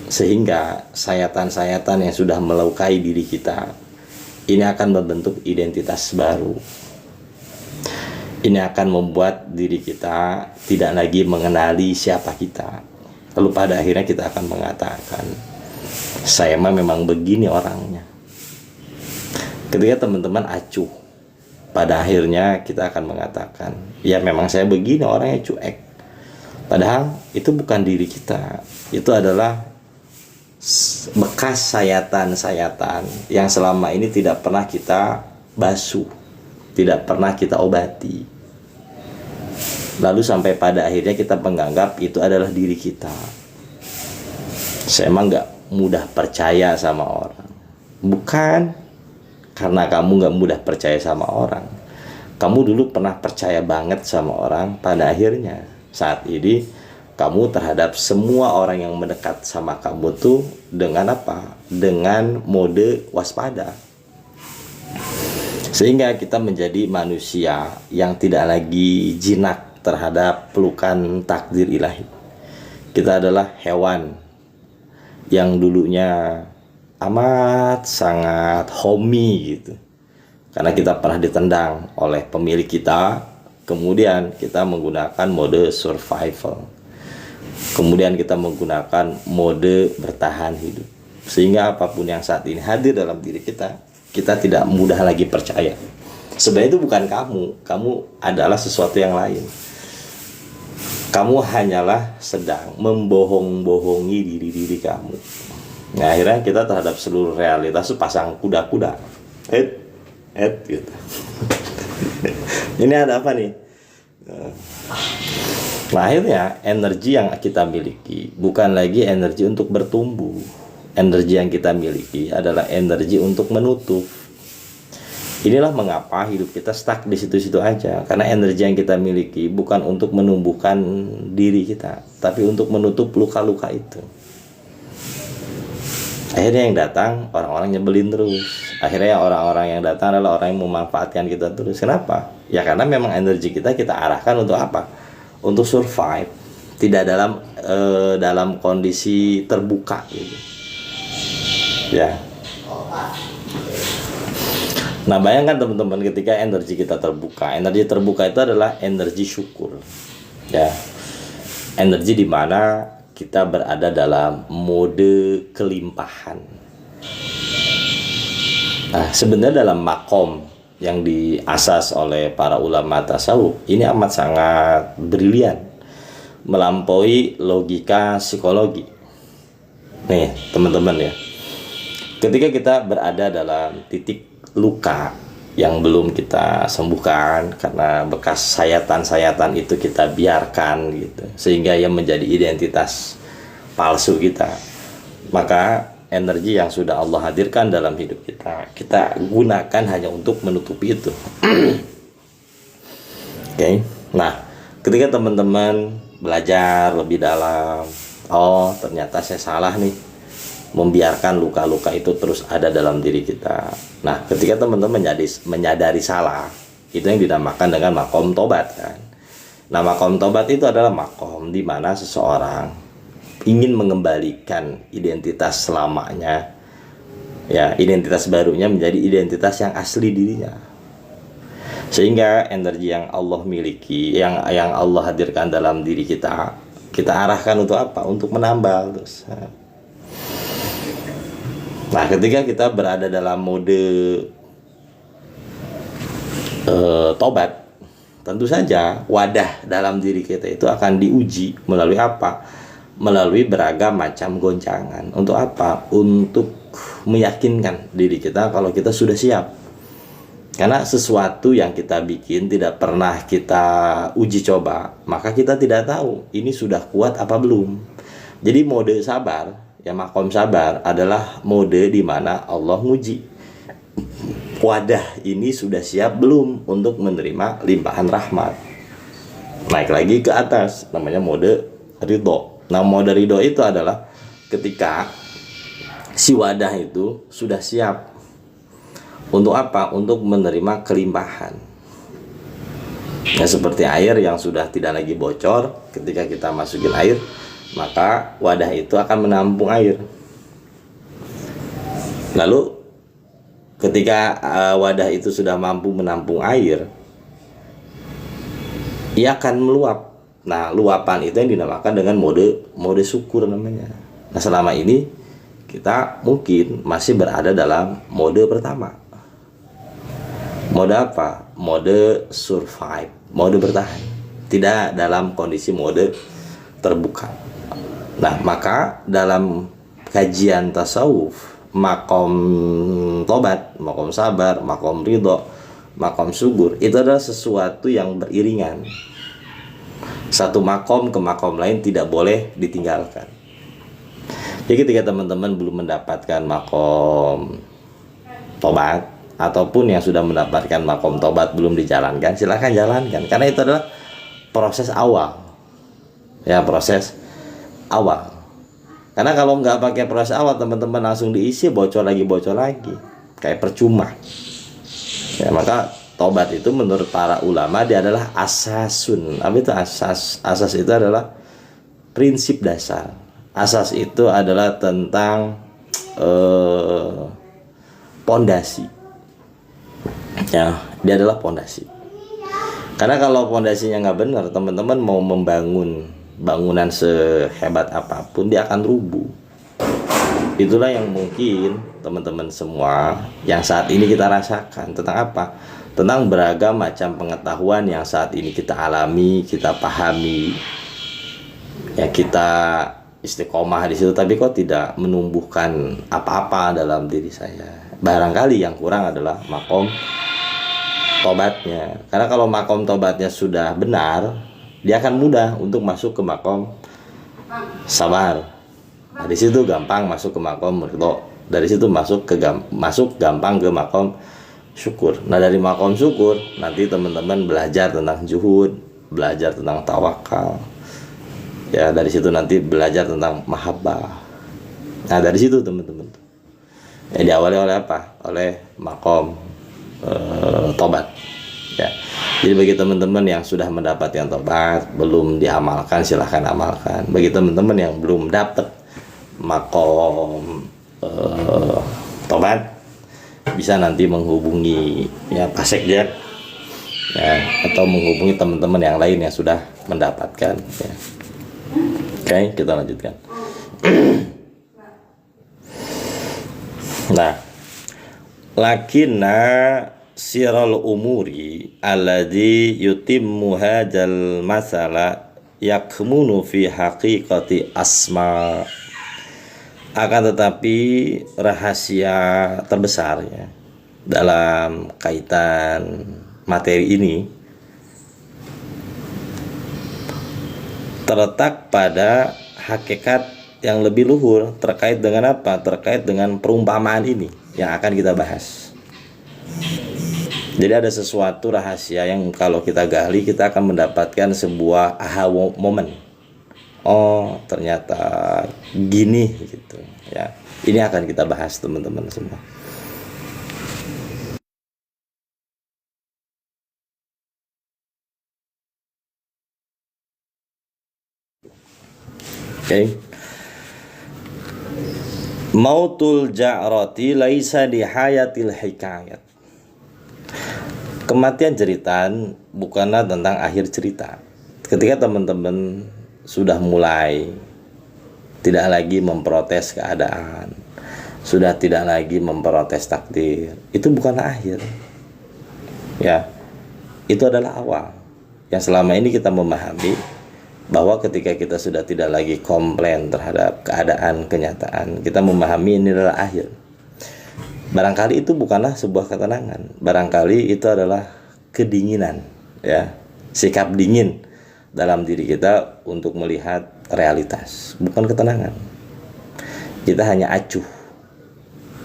sehingga sayatan-sayatan yang sudah melukai diri kita ini akan membentuk identitas baru. Ini akan membuat diri kita tidak lagi mengenali siapa kita. Lalu pada akhirnya kita akan mengatakan, saya mah memang begini orangnya. Ketika teman-teman acuh, pada akhirnya kita akan mengatakan, ya memang saya begini orangnya, cuek. Padahal itu bukan diri kita. Itu adalah bekas sayatan-sayatan yang selama ini tidak pernah kita basuh, tidak pernah kita obati. Lalu sampai pada akhirnya kita menganggap itu adalah diri kita. Saya emang gak mudah percaya sama orang. Bukan karena kamu gak mudah percaya sama orang. Kamu dulu pernah percaya banget sama orang. Pada akhirnya saat ini kamu terhadap semua orang yang mendekat sama kamu tuh dengan apa? Dengan mode waspada. Sehingga kita menjadi manusia yang tidak lagi jinak terhadap pelukan takdir ilahi. Kita adalah hewan yang dulunya amat sangat homey gitu, karena kita pernah ditendang oleh pemilik kita. Kemudian kita menggunakan mode survival, kemudian kita menggunakan mode bertahan hidup, sehingga apapun yang saat ini hadir dalam diri kita, kita tidak mudah lagi percaya. Sebenarnya itu bukan kamu adalah sesuatu yang lain. Kamu hanyalah sedang membohong-bohongi diri kamu. Nah, akhirnya kita terhadap seluruh realitas itu pasang kuda-kuda. Gitu. Ini ada apa nih? Nah, akhirnya energi yang kita miliki bukan lagi energi untuk bertumbuh. Energi yang kita miliki adalah energi untuk menutup. Inilah mengapa hidup kita stuck di situ-situ aja. Karena energi yang kita miliki bukan untuk menumbuhkan diri kita, tapi untuk menutup luka-luka itu. Akhirnya yang datang orang-orang nyebelin terus. Akhirnya orang-orang yang datang adalah orang yang memanfaatkan kita terus. Kenapa? Ya karena memang energi kita arahkan untuk apa? Untuk survive. Tidak dalam kondisi terbuka gitu. Ya. Nah, bayangkan teman-teman, ketika energi kita terbuka. Energi terbuka itu adalah energi syukur. Ya. Energi di mana kita berada dalam mode kelimpahan. Nah, sebenarnya dalam makom yang diasas oleh para ulama tasawuf ini amat sangat brilian, melampaui logika psikologi. Nih, teman-teman ya. Ketika kita berada dalam titik luka yang belum kita sembuhkan karena bekas sayatan-sayatan itu kita biarkan gitu, sehingga yang menjadi identitas palsu kita, maka energi yang sudah Allah hadirkan dalam hidup kita gunakan hanya untuk menutupi itu. Oke. Nah, ketika teman-teman belajar lebih dalam, oh ternyata saya salah nih membiarkan luka-luka itu terus ada dalam diri kita. Nah, ketika teman-teman menyadari salah, itu yang dinamakan dengan makom tobat kan. Nah, makom tobat itu adalah makom di mana seseorang ingin mengembalikan identitas selamanya, ya, identitas barunya menjadi identitas yang asli dirinya. Sehingga energi yang Allah miliki, yang Allah hadirkan dalam diri kita arahkan untuk apa? Untuk menambal terus. Nah, ketika kita berada dalam mode tobat, tentu saja wadah dalam diri kita itu akan diuji melalui apa? Melalui beragam macam goncangan. Untuk apa? Untuk meyakinkan diri kita kalau kita sudah siap. Karena sesuatu yang kita bikin tidak pernah kita uji coba, maka kita tidak tahu ini sudah kuat apa belum. Jadi mode sabar, ya makom sabar adalah mode di mana Allah nguji wadah ini sudah siap belum untuk menerima limpahan rahmat. Naik lagi ke atas, namanya mode ridho. Nah, mode ridho itu adalah ketika si wadah itu sudah siap untuk apa? Untuk menerima kelimpahan. Ya, seperti air yang sudah tidak lagi bocor, ketika kita masukin air, maka wadah itu akan menampung air. Lalu ketika wadah itu sudah mampu menampung air, ia akan meluap. Nah, luapan itu yang dinamakan dengan mode syukur namanya. Nah, selama ini kita mungkin masih berada dalam mode pertama. Mode apa? Mode survive, mode bertahan. Tidak dalam kondisi mode terbuka. Nah, maka dalam kajian tasawuf, makom tobat, makom sabar, makom ridho, makom syukur, itu adalah sesuatu yang beriringan. Satu makom ke makom lain tidak boleh ditinggalkan. Jadi ketika teman-teman belum mendapatkan makom tobat, ataupun yang sudah mendapatkan makom tobat belum dijalankan, silahkan jalankan, karena itu adalah proses awal. Ya, proses awal. Karena kalau nggak pakai proses awal, teman-teman langsung diisi, bocor lagi, kayak percuma. Ya, maka tobat itu menurut para ulama dia adalah asasun. Apa itu asas? Asas itu adalah prinsip dasar. Asas itu adalah tentang pondasi. Ya, dia adalah pondasi. Karena kalau pondasinya nggak benar, teman-teman mau membangun bangunan sehebat apapun, dia akan rubuh. Itulah yang mungkin teman-teman semua yang saat ini kita rasakan. Tentang apa? Tentang beragam macam pengetahuan yang saat ini kita alami, kita pahami. Ya, kita istiqomah di situ, tapi kok tidak menumbuhkan apa-apa dalam diri saya. Barangkali yang kurang adalah makom tobatnya. Karena kalau makom tobatnya sudah benar, dia akan mudah untuk masuk ke makom sabar. Nah, di situ gampang masuk ke makom ridho. Dari situ masuk gampang ke makom syukur. Nah, dari makom syukur nanti teman-teman belajar tentang juhud, belajar tentang tawakal. Ya, dari situ nanti belajar tentang mahabbah. Nah, dari situ teman-teman. Ya, diawali oleh apa? Oleh makom tobat. Ya. Jadi bagi teman-teman yang sudah mendapatkan tobat, belum diamalkan, silahkan amalkan. Bagi teman-teman yang belum dapat makom tobat, bisa nanti menghubungi ya Pak Sekjen, ya, atau menghubungi teman-teman yang lain yang sudah mendapatkan. Ya. Oke, kita lanjutkan. Nah, lakinna siral umuri alladhi yutimmu hadzal masala yakmunu fi haqiqati asma. Akan tetapi rahasia terbesar ya dalam kaitan materi ini terletak pada hakikat yang lebih luhur terkait dengan apa? Terkait dengan perumpamaan ini yang akan kita bahas. Jadi ada sesuatu rahasia yang kalau kita gali, kita akan mendapatkan sebuah aha moment. Oh, ternyata gini gitu ya. Ini akan kita bahas teman-teman semua. Oke. Mautul ja'rati laisa di hayatil hikayat. Kematian jeritan bukanlah tentang akhir cerita. Ketika teman-teman sudah mulai tidak lagi memprotes keadaan, sudah tidak lagi memprotes takdir, itu bukanlah akhir. Ya, itu adalah awal. Yang selama ini kita memahami bahwa ketika kita sudah tidak lagi komplain terhadap keadaan, kenyataan, kita memahami ini adalah akhir. Barangkali itu bukanlah sebuah ketenangan, barangkali itu adalah kedinginan, ya, sikap dingin dalam diri kita untuk melihat realitas, bukan ketenangan. Kita hanya acuh,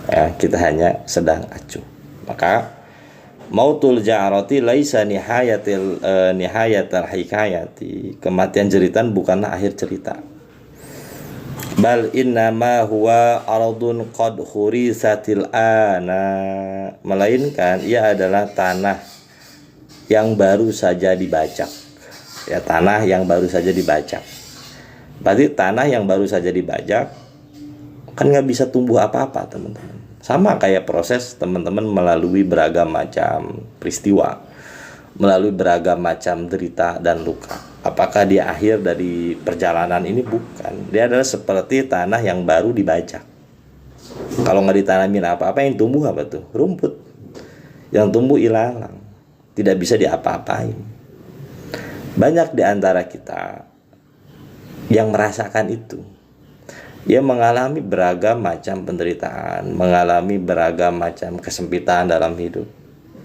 ya, kita hanya sedang acuh. Maka mautul ja'rati laisa nihayatal hikayati. Kematian jeritan bukanlah akhir cerita. Bal innama huwa ardun qad khurisatil ana, melainkan ia adalah tanah yang baru saja dibajak. Ya, tanah yang baru saja dibajak. Berarti tanah yang baru saja dibajak kan nggak bisa tumbuh apa-apa, teman-teman. Sama kayak proses teman-teman melalui beragam macam peristiwa, melalui beragam macam derita dan luka. Apakah dia akhir dari perjalanan ini? Bukan. Dia adalah seperti tanah yang baru dibajak. Kalau nggak ditanamin apa-apa, yang tumbuh apa tuh? Rumput. Yang tumbuh ilalang, tidak bisa diapa-apain. Banyak di antara kita yang merasakan itu. Dia mengalami beragam macam penderitaan, mengalami beragam macam kesempitan dalam hidup.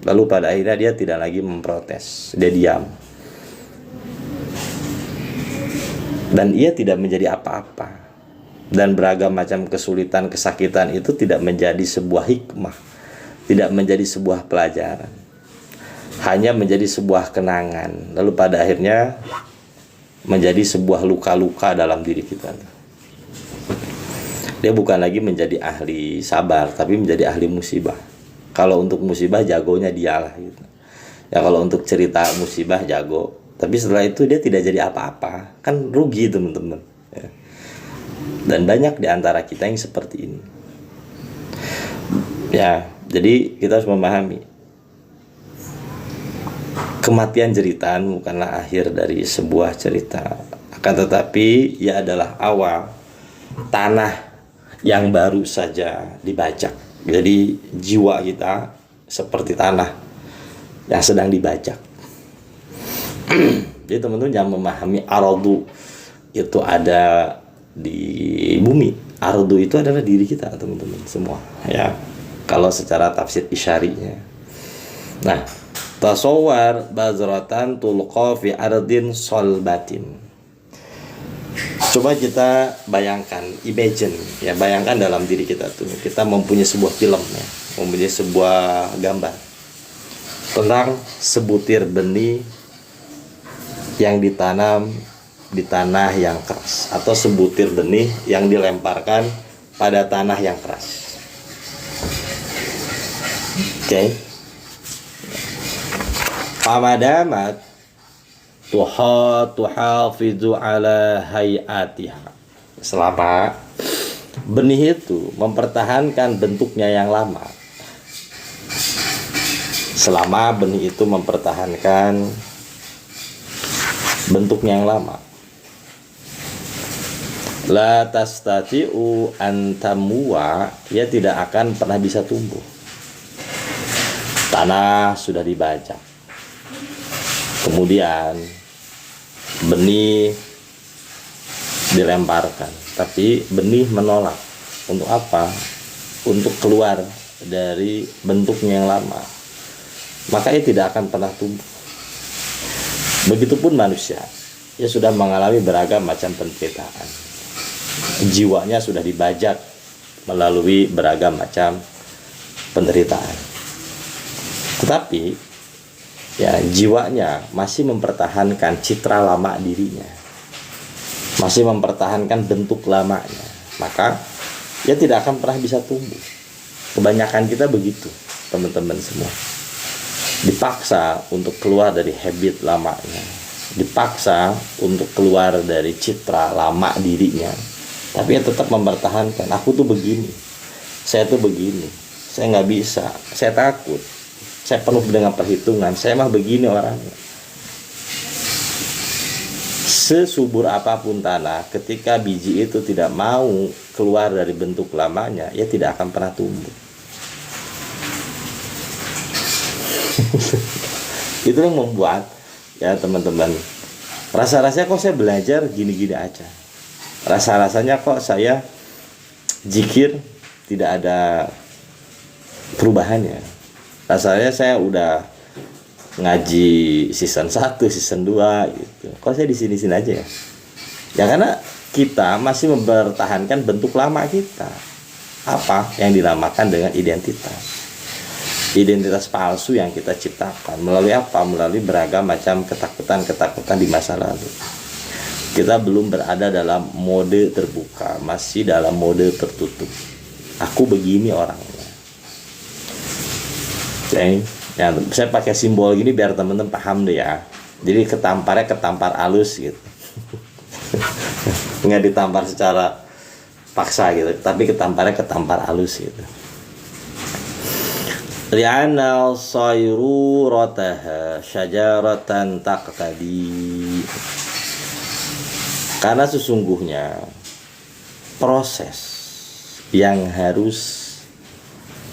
Lalu pada akhirnya dia tidak lagi memprotes, dia diam. Dan ia tidak menjadi apa-apa. Dan beragam macam kesulitan, kesakitan itu tidak menjadi sebuah hikmah, tidak menjadi sebuah pelajaran, hanya menjadi sebuah kenangan. Lalu pada akhirnya menjadi sebuah luka-luka dalam diri kita. Dia bukan lagi menjadi ahli sabar, tapi menjadi ahli musibah. Kalau untuk musibah jagonya dialah gitu. Ya kalau untuk cerita musibah jago, tapi setelah itu dia tidak jadi apa-apa, kan rugi teman-teman. Ya. Dan banyak di antara kita yang seperti ini. Ya, jadi kita harus memahami kematian jeritan bukanlah akhir dari sebuah cerita, akan tetapi ia adalah awal tanah yang baru saja dibajak. Jadi jiwa kita seperti tanah yang sedang dibajak. Jadi teman-teman jangan memahami ardu itu ada di bumi. Ardu itu adalah diri kita, teman-teman semua. Ya, kalau secara tafsir isyarinya. Nah, tasawwar bazratan tulqa fi ardin solbatin. Coba kita bayangkan, imagine, ya bayangkan dalam diri kita tuh, kita mempunyai sebuah film, ya, mempunyai sebuah gambar tentang sebutir benih yang ditanam di tanah yang keras, atau sebutir benih yang dilemparkan pada tanah yang keras. Oke. Pamadamat tuhafizu ala hayatiha, selama benih itu mempertahankan bentuknya yang lama, selama benih itu mempertahankan bentuknya yang lama, la tastati'u antamuwa, ia tidak akan pernah bisa tumbuh. Tanah sudah dibajak, kemudian benih dilemparkan, tapi benih menolak. Untuk apa? Untuk keluar dari bentuknya yang lama, maka ia tidak akan pernah tumbuh. Begitupun manusia, ia sudah mengalami beragam macam penderitaan, jiwanya sudah dibajak melalui beragam macam penderitaan, tetapi ya jiwanya masih mempertahankan citra lama dirinya, masih mempertahankan bentuk lamanya, maka dia tidak akan pernah bisa tumbuh. Kebanyakan kita begitu, teman-teman semua, dipaksa untuk keluar dari habit lamanya, dipaksa untuk keluar dari citra lama dirinya, tapi dia tetap mempertahankan, aku tuh begini, saya tuh begini, saya nggak bisa, saya takut, saya penuh dengan perhitungan, saya mah begini orangnya. Sesubur apapun tanah, ketika biji itu tidak mau keluar dari bentuk lamanya, ia tidak akan pernah tumbuh. Itu yang membuat, ya teman-teman, rasa-rasanya kok saya belajar gini-gini aja, rasa-rasanya kok saya zikir tidak ada perubahannya. Rasanya saya udah ngaji season 1, season 2 gitu. Kok saya di sini-sini aja ya? Ya karena kita masih mempertahankan bentuk lama kita. Apa yang dinamakan dengan identitas. Identitas palsu yang kita ciptakan melalui apa? Melalui beragam macam ketakutan-ketakutan di masa lalu. Kita belum berada dalam mode terbuka, masih dalam mode tertutup. Aku begini orangnya. Oke, ya, saya pakai simbol gini biar teman-teman paham deh ya. Jadi ketamparnya ketampar halus gitu. Nggak ditampar secara paksa gitu, tapi ketamparnya ketampar halus gitu. Li'anal sayrurataha syajaratan taqtadi. Karena sesungguhnya proses yang harus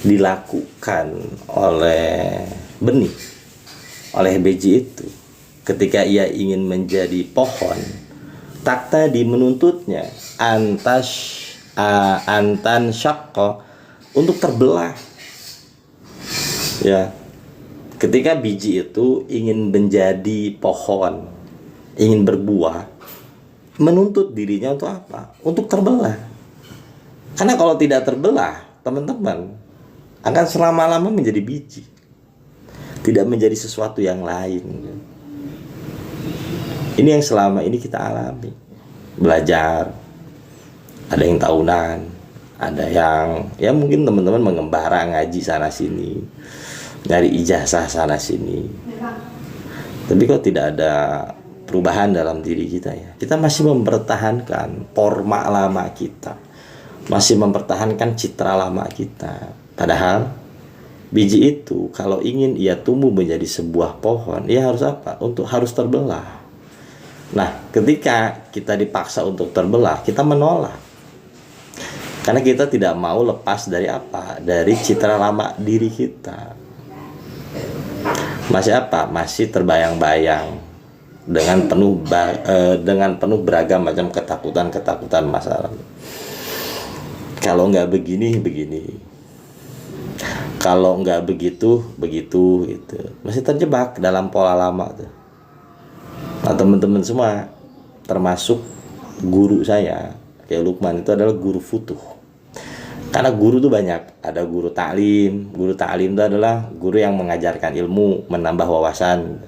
dilakukan oleh benih, oleh biji itu, ketika ia ingin menjadi pohon, taqtadi menuntutnya antan syaqqa, untuk terbelah. Ya, ketika biji itu ingin menjadi pohon, ingin berbuah, menuntut dirinya untuk apa? Untuk terbelah. Karena kalau tidak terbelah, teman-teman akan selama-lama menjadi biji, tidak menjadi sesuatu yang lain. Ini yang selama ini kita alami. Belajar, ada yang tahunan, ada yang ya mungkin teman-teman mengembara, ngaji sana sini, nyari ijazah sana sini, tapi kok tidak ada perubahan dalam diri kita ya. Kita masih mempertahankan forma lama kita, masih mempertahankan citra lama kita. Padahal biji itu kalau ingin ia tumbuh menjadi sebuah pohon, ia harus apa? Harus terbelah. Nah, ketika kita dipaksa untuk terbelah, kita menolak. Karena kita tidak mau lepas dari apa? Dari citra lama diri kita. Masih apa? Masih terbayang-bayang dengan penuh beragam macam ketakutan masa lalu. Kalau nggak begini, kalau nggak begitu gitu. Masih terjebak dalam pola lama tuh. Nah, teman-teman semua, termasuk guru saya, kayak Lukman, itu adalah guru futuh. Karena guru tuh banyak. Ada guru taklim. Guru taklim itu adalah guru yang mengajarkan ilmu, menambah wawasan.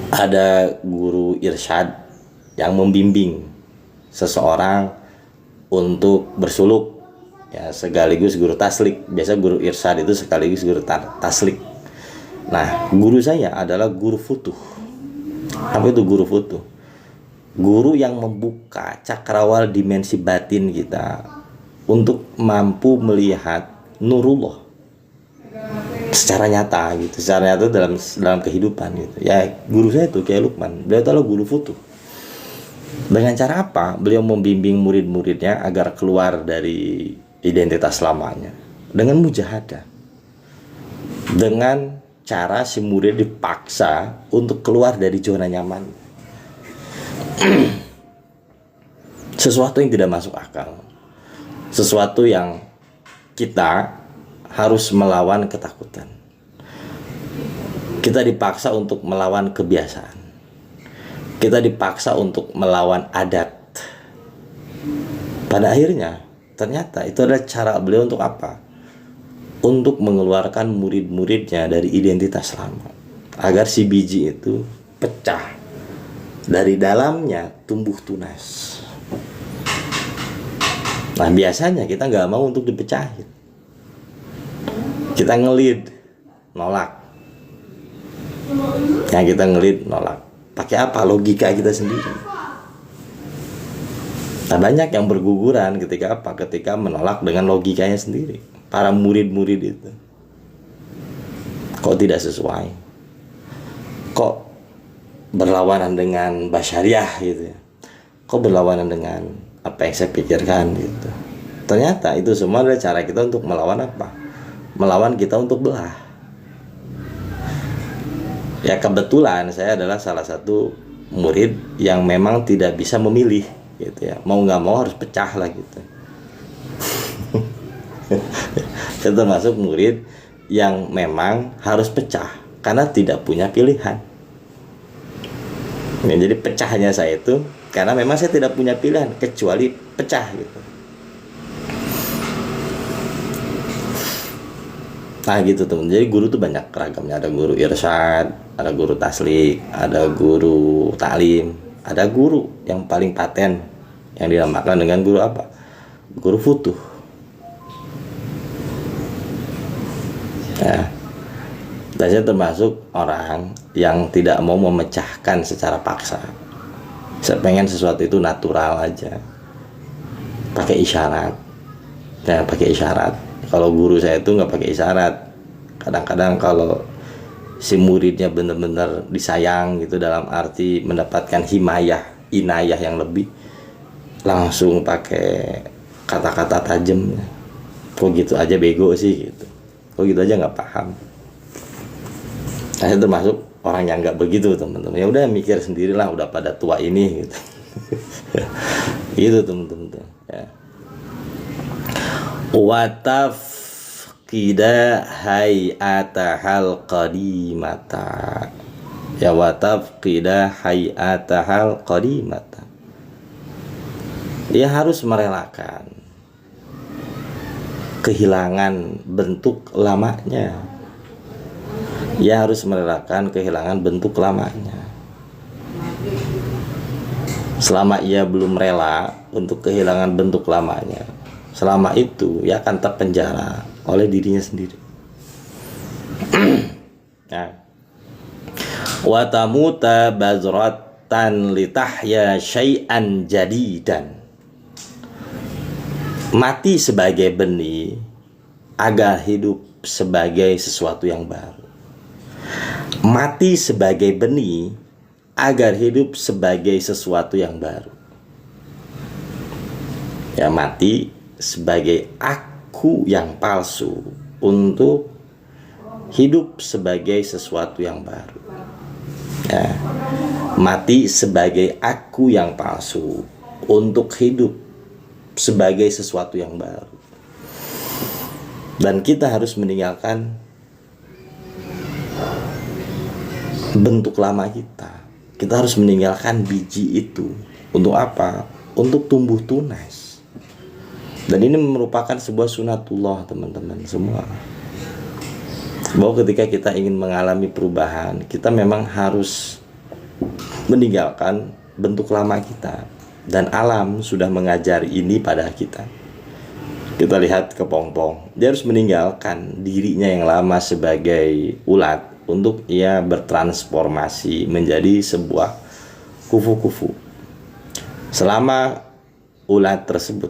Ada guru irsyad yang membimbing seseorang untuk bersuluk, ya, sekaligus guru taslik. Biasa guru irsyad itu sekaligus guru taslik. Nah, guru saya adalah guru futuh. Apa itu guru futuh? Guru yang membuka cakrawala dimensi batin kita untuk mampu melihat nurullah secara nyata gitu, secara nyata dalam kehidupan gitu. Ya, guru saya itu kayak Lukman, beliau adalah guru futuh. Dengan cara apa? Beliau membimbing murid-muridnya agar keluar dari identitas lamanya dengan mujahadah. Dengan cara si murid dipaksa untuk keluar dari zona nyaman. Sesuatu yang tidak masuk akal. Sesuatu yang kita harus melawan ketakutan. Kita dipaksa untuk melawan kebiasaan. Kita dipaksa untuk melawan adat. Pada akhirnya, ternyata itu adalah cara beliau untuk apa? Untuk mengeluarkan murid-muridnya dari identitas lama, agar si biji itu pecah, dari dalamnya tumbuh tunas. Nah, biasanya kita nggak mau untuk dipecahin. Kita ngelid, nolak. Yang kita ngelid, nolak. Pakai apa? Logika kita sendiri. Nah, banyak yang berguguran ketika apa? Ketika menolak dengan logikanya sendiri. Para murid-murid itu. Kok tidak sesuai? Kok berlawanan dengan basyariah gitu ya? Kok berlawanan dengan apa yang saya pikirkan gitu? Ternyata itu semua adalah cara kita untuk melawan apa? Melawan kita untuk belah. Ya, kebetulan saya adalah salah satu murid yang memang tidak bisa memilih gitu ya. Mau nggak mau harus pecah lah gitu. Saya termasuk murid yang memang harus pecah karena tidak punya pilihan. Ya, jadi pecahnya saya itu karena memang saya tidak punya pilihan kecuali pecah gitu. Nah gitu teman. Jadi guru tuh banyak ragamnya. Ada guru irsyad, ada guru taslik, ada guru taklim. ada guru yang paling paten yang dinamakan dengan guru apa? Guru futuh. Ya. Dan saya termasuk orang yang tidak mau memecahkan secara paksa. Saya pengen sesuatu itu natural aja, pakai isyarat. Ya, pakai isyarat. Kalau guru saya itu nggak pakai isyarat. Kadang-kadang kalau si muridnya benar-benar disayang gitu, dalam arti mendapatkan himayah, inayah yang lebih, langsung pakai kata-kata tajam. Kok gitu aja bego sih gitu. Kok gitu aja nggak paham. Saya termasuk orang yang nggak begitu, teman-teman. Ya udah, mikir sendirilah, udah pada tua ini gitu. Gitu teman-teman ya. Wataf qida hay'atahal qadimata. Ya, wataf qida hay'atahal qadimata. Dia harus merelakan kehilangan bentuk lamanya. Ia harus merelakan kehilangan bentuk lamanya. Selama ia belum rela untuk kehilangan bentuk lamanya, selama itu ia akan terpenjara oleh dirinya sendiri. Nah, wa tamuta bazratan litahya syai'an jadidan. Mati sebagai benih agar hidup sebagai sesuatu yang baru. Mati sebagai benih agar hidup sebagai sesuatu yang baru. Ya, mati sebagai aku yang palsu untuk hidup sebagai sesuatu yang baru. Ya, mati sebagai aku yang palsu untuk hidup sebagai sesuatu yang baru. Dan kita harus meninggalkan bentuk lama kita. Kita harus meninggalkan biji itu. Untuk apa? Untuk tumbuh tunas. Dan ini merupakan sebuah sunatullah, teman-teman semua. Bahwa ketika kita ingin mengalami perubahan, kita memang harus meninggalkan bentuk lama kita. Dan alam sudah mengajari ini pada kita. Kita lihat kepompong, dia harus meninggalkan dirinya yang lama sebagai ulat untuk ia bertransformasi menjadi sebuah kufu-kufu. Selama ulat tersebut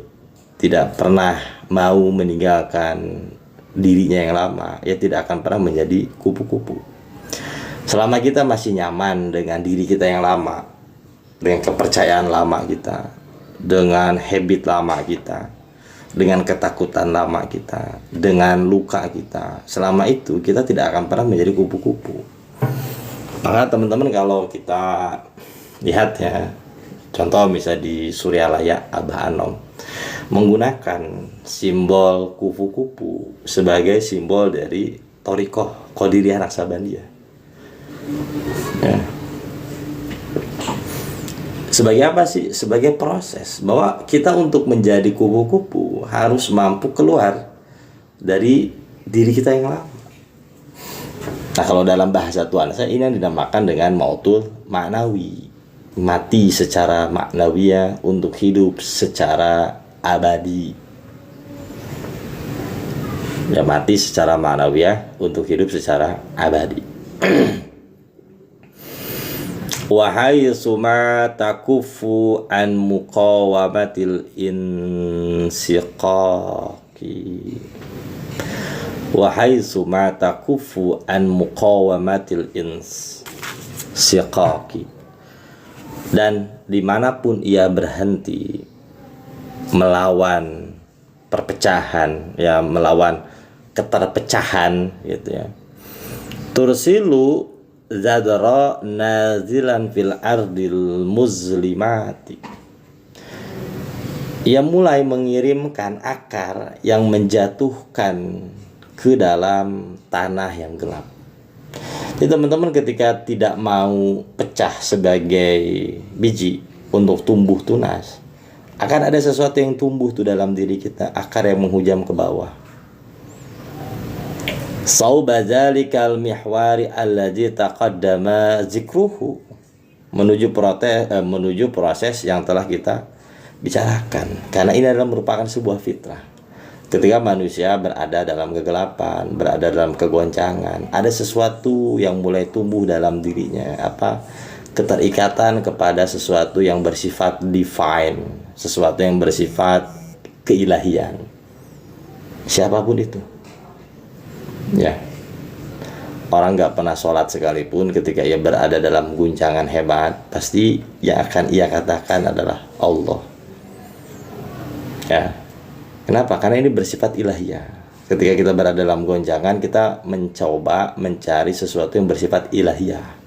tidak pernah mau meninggalkan dirinya yang lama, ia tidak akan pernah menjadi kupu-kupu. Selama kita masih nyaman dengan diri kita yang lama, dengan kepercayaan lama kita, dengan habit lama kita, dengan ketakutan lama kita, dengan luka kita, selama itu kita tidak akan pernah menjadi kupu-kupu. Maka teman-teman, kalau kita lihat ya, contoh misalnya di Suryalaya Abah Anom menggunakan simbol kupu-kupu sebagai simbol dari Thorikoh Qadiriyah Naksabandiyah ya. Sebagai apa sih? Sebagai proses bahwa kita untuk menjadi kupu-kupu harus mampu keluar dari diri kita yang lama. Nah, kalau dalam bahasa Tuhan saya, ini yang dinamakan dengan mautul maknawi. Mati secara maknawiyah untuk hidup secara abadi. Ya, mati secara maknawiyah untuk hidup secara abadi. Wahai suma takufu an muqawamatil insiqaqi. Wahai suma takufu an muqawamatil insiqaqi. Dan dimanapun ia berhenti melawan perpecahan, ya, melawan keterpecahan gitu ya. Tursilu zadra nazilan fil ardil muzlimati. Ia mulai mengirimkan akar yang menjatuhkan ke dalam tanah yang gelap. Jadi teman-teman, ketika tidak mau pecah sebagai biji untuk tumbuh tunas, akan ada sesuatu yang tumbuh tuh dalam diri kita, akar yang menghujam ke bawah. Sauba dzalikal mihwari alladzi taqaddama zikruhu. menuju proses yang telah kita bicarakan. Karena ini adalah merupakan sebuah fitrah. Ketika manusia berada dalam kegelapan, berada dalam kegoncangan, ada sesuatu yang mulai tumbuh dalam dirinya, keterikatan kepada sesuatu yang bersifat divine, sesuatu yang bersifat keilahian. Siapapun itu, ya, orang nggak pernah sholat sekalipun, ketika ia berada dalam guncangan hebat, pasti yang akan ia katakan adalah Allah. Ya, kenapa? Karena ini bersifat ilahiyah. Ketika kita berada dalam goncangan, kita mencoba mencari sesuatu yang bersifat ilahiyah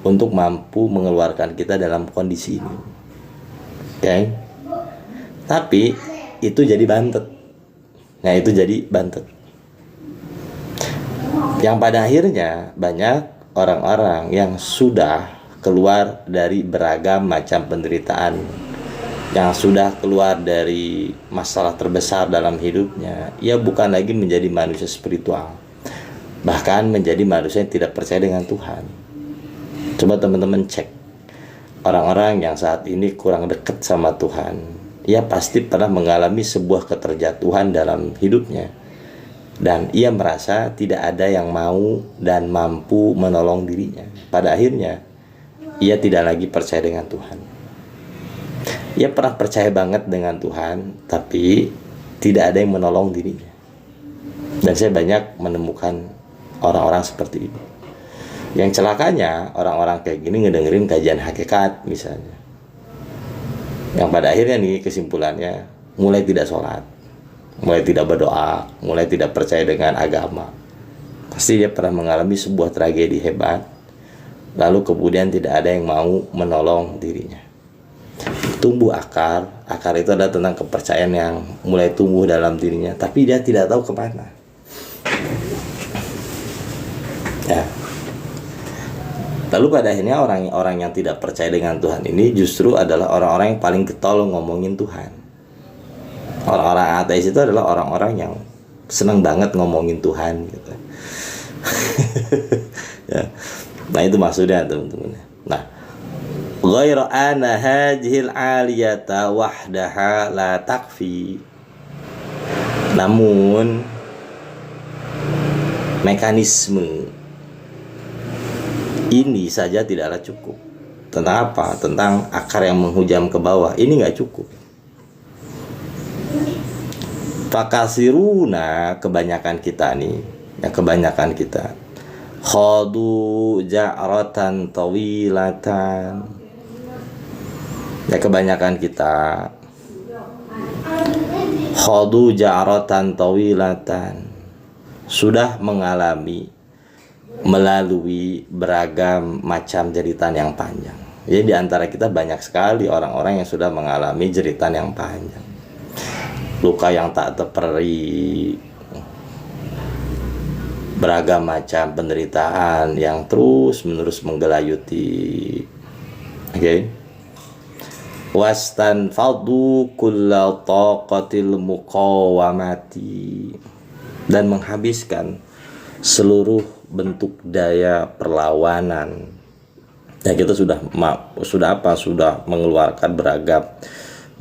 untuk mampu mengeluarkan kita dalam kondisi ini. Oke? Tapi itu jadi bantet. Nah, itu jadi bantet. Yang pada akhirnya banyak orang-orang yang sudah keluar dari beragam macam penderitaan, yang sudah keluar dari masalah terbesar dalam hidupnya, ia bukan lagi menjadi manusia spiritual, bahkan menjadi manusia yang tidak percaya dengan Tuhan. Coba teman-teman cek orang-orang yang saat ini kurang dekat sama Tuhan, ia pasti pernah mengalami sebuah keterjatuhan dalam hidupnya, dan ia merasa tidak ada yang mau dan mampu menolong dirinya. Pada akhirnya ia tidak lagi percaya dengan Tuhan. Ia pernah percaya banget dengan Tuhan, tapi tidak ada yang menolong dirinya. Dan saya banyak menemukan orang-orang seperti ini. Yang celakanya, orang-orang kayak gini ngedengerin kajian hakikat misalnya, yang pada akhirnya nih kesimpulannya mulai tidak sholat, mulai tidak berdoa, mulai tidak percaya dengan agama. Pasti dia pernah mengalami sebuah tragedi hebat, lalu kemudian tidak ada yang mau menolong dirinya. Tumbuh akar itu adalah tentang kepercayaan yang mulai tumbuh dalam dirinya, tapi dia tidak tahu kemana. Ya. Lalu pada akhirnya orang-orang yang tidak percaya dengan Tuhan ini justru adalah orang-orang yang paling getol ngomongin Tuhan. Orang-orang ateis itu adalah orang-orang yang senang banget ngomongin Tuhan gitu. Ya. Nah, itu maksudnya teman-teman. Nah, ghairu anna hadhil aliyata wahdaha la takfi. Namun mekanisme ini saja tidaklah cukup. Tentang apa? Tentang akar yang menghujam ke bawah. Ini nggak cukup. Fakasiruna, kebanyakan kita nih, ya kebanyakan kita, khadu ja'ratan tawilatan. Ya kebanyakan kita khadu ja'ratan tawilatan, sudah mengalami, melalui beragam macam jeritan yang panjang. Jadi di antara kita banyak sekali orang-orang yang sudah mengalami jeritan yang panjang, luka yang tak terperi, beragam macam penderitaan yang terus-menerus menggelayuti. Oke. Wastanfadu kulla taqatil muqawamati, dan menghabiskan seluruh bentuk daya perlawanan. Ya, kita sudah mengeluarkan beragam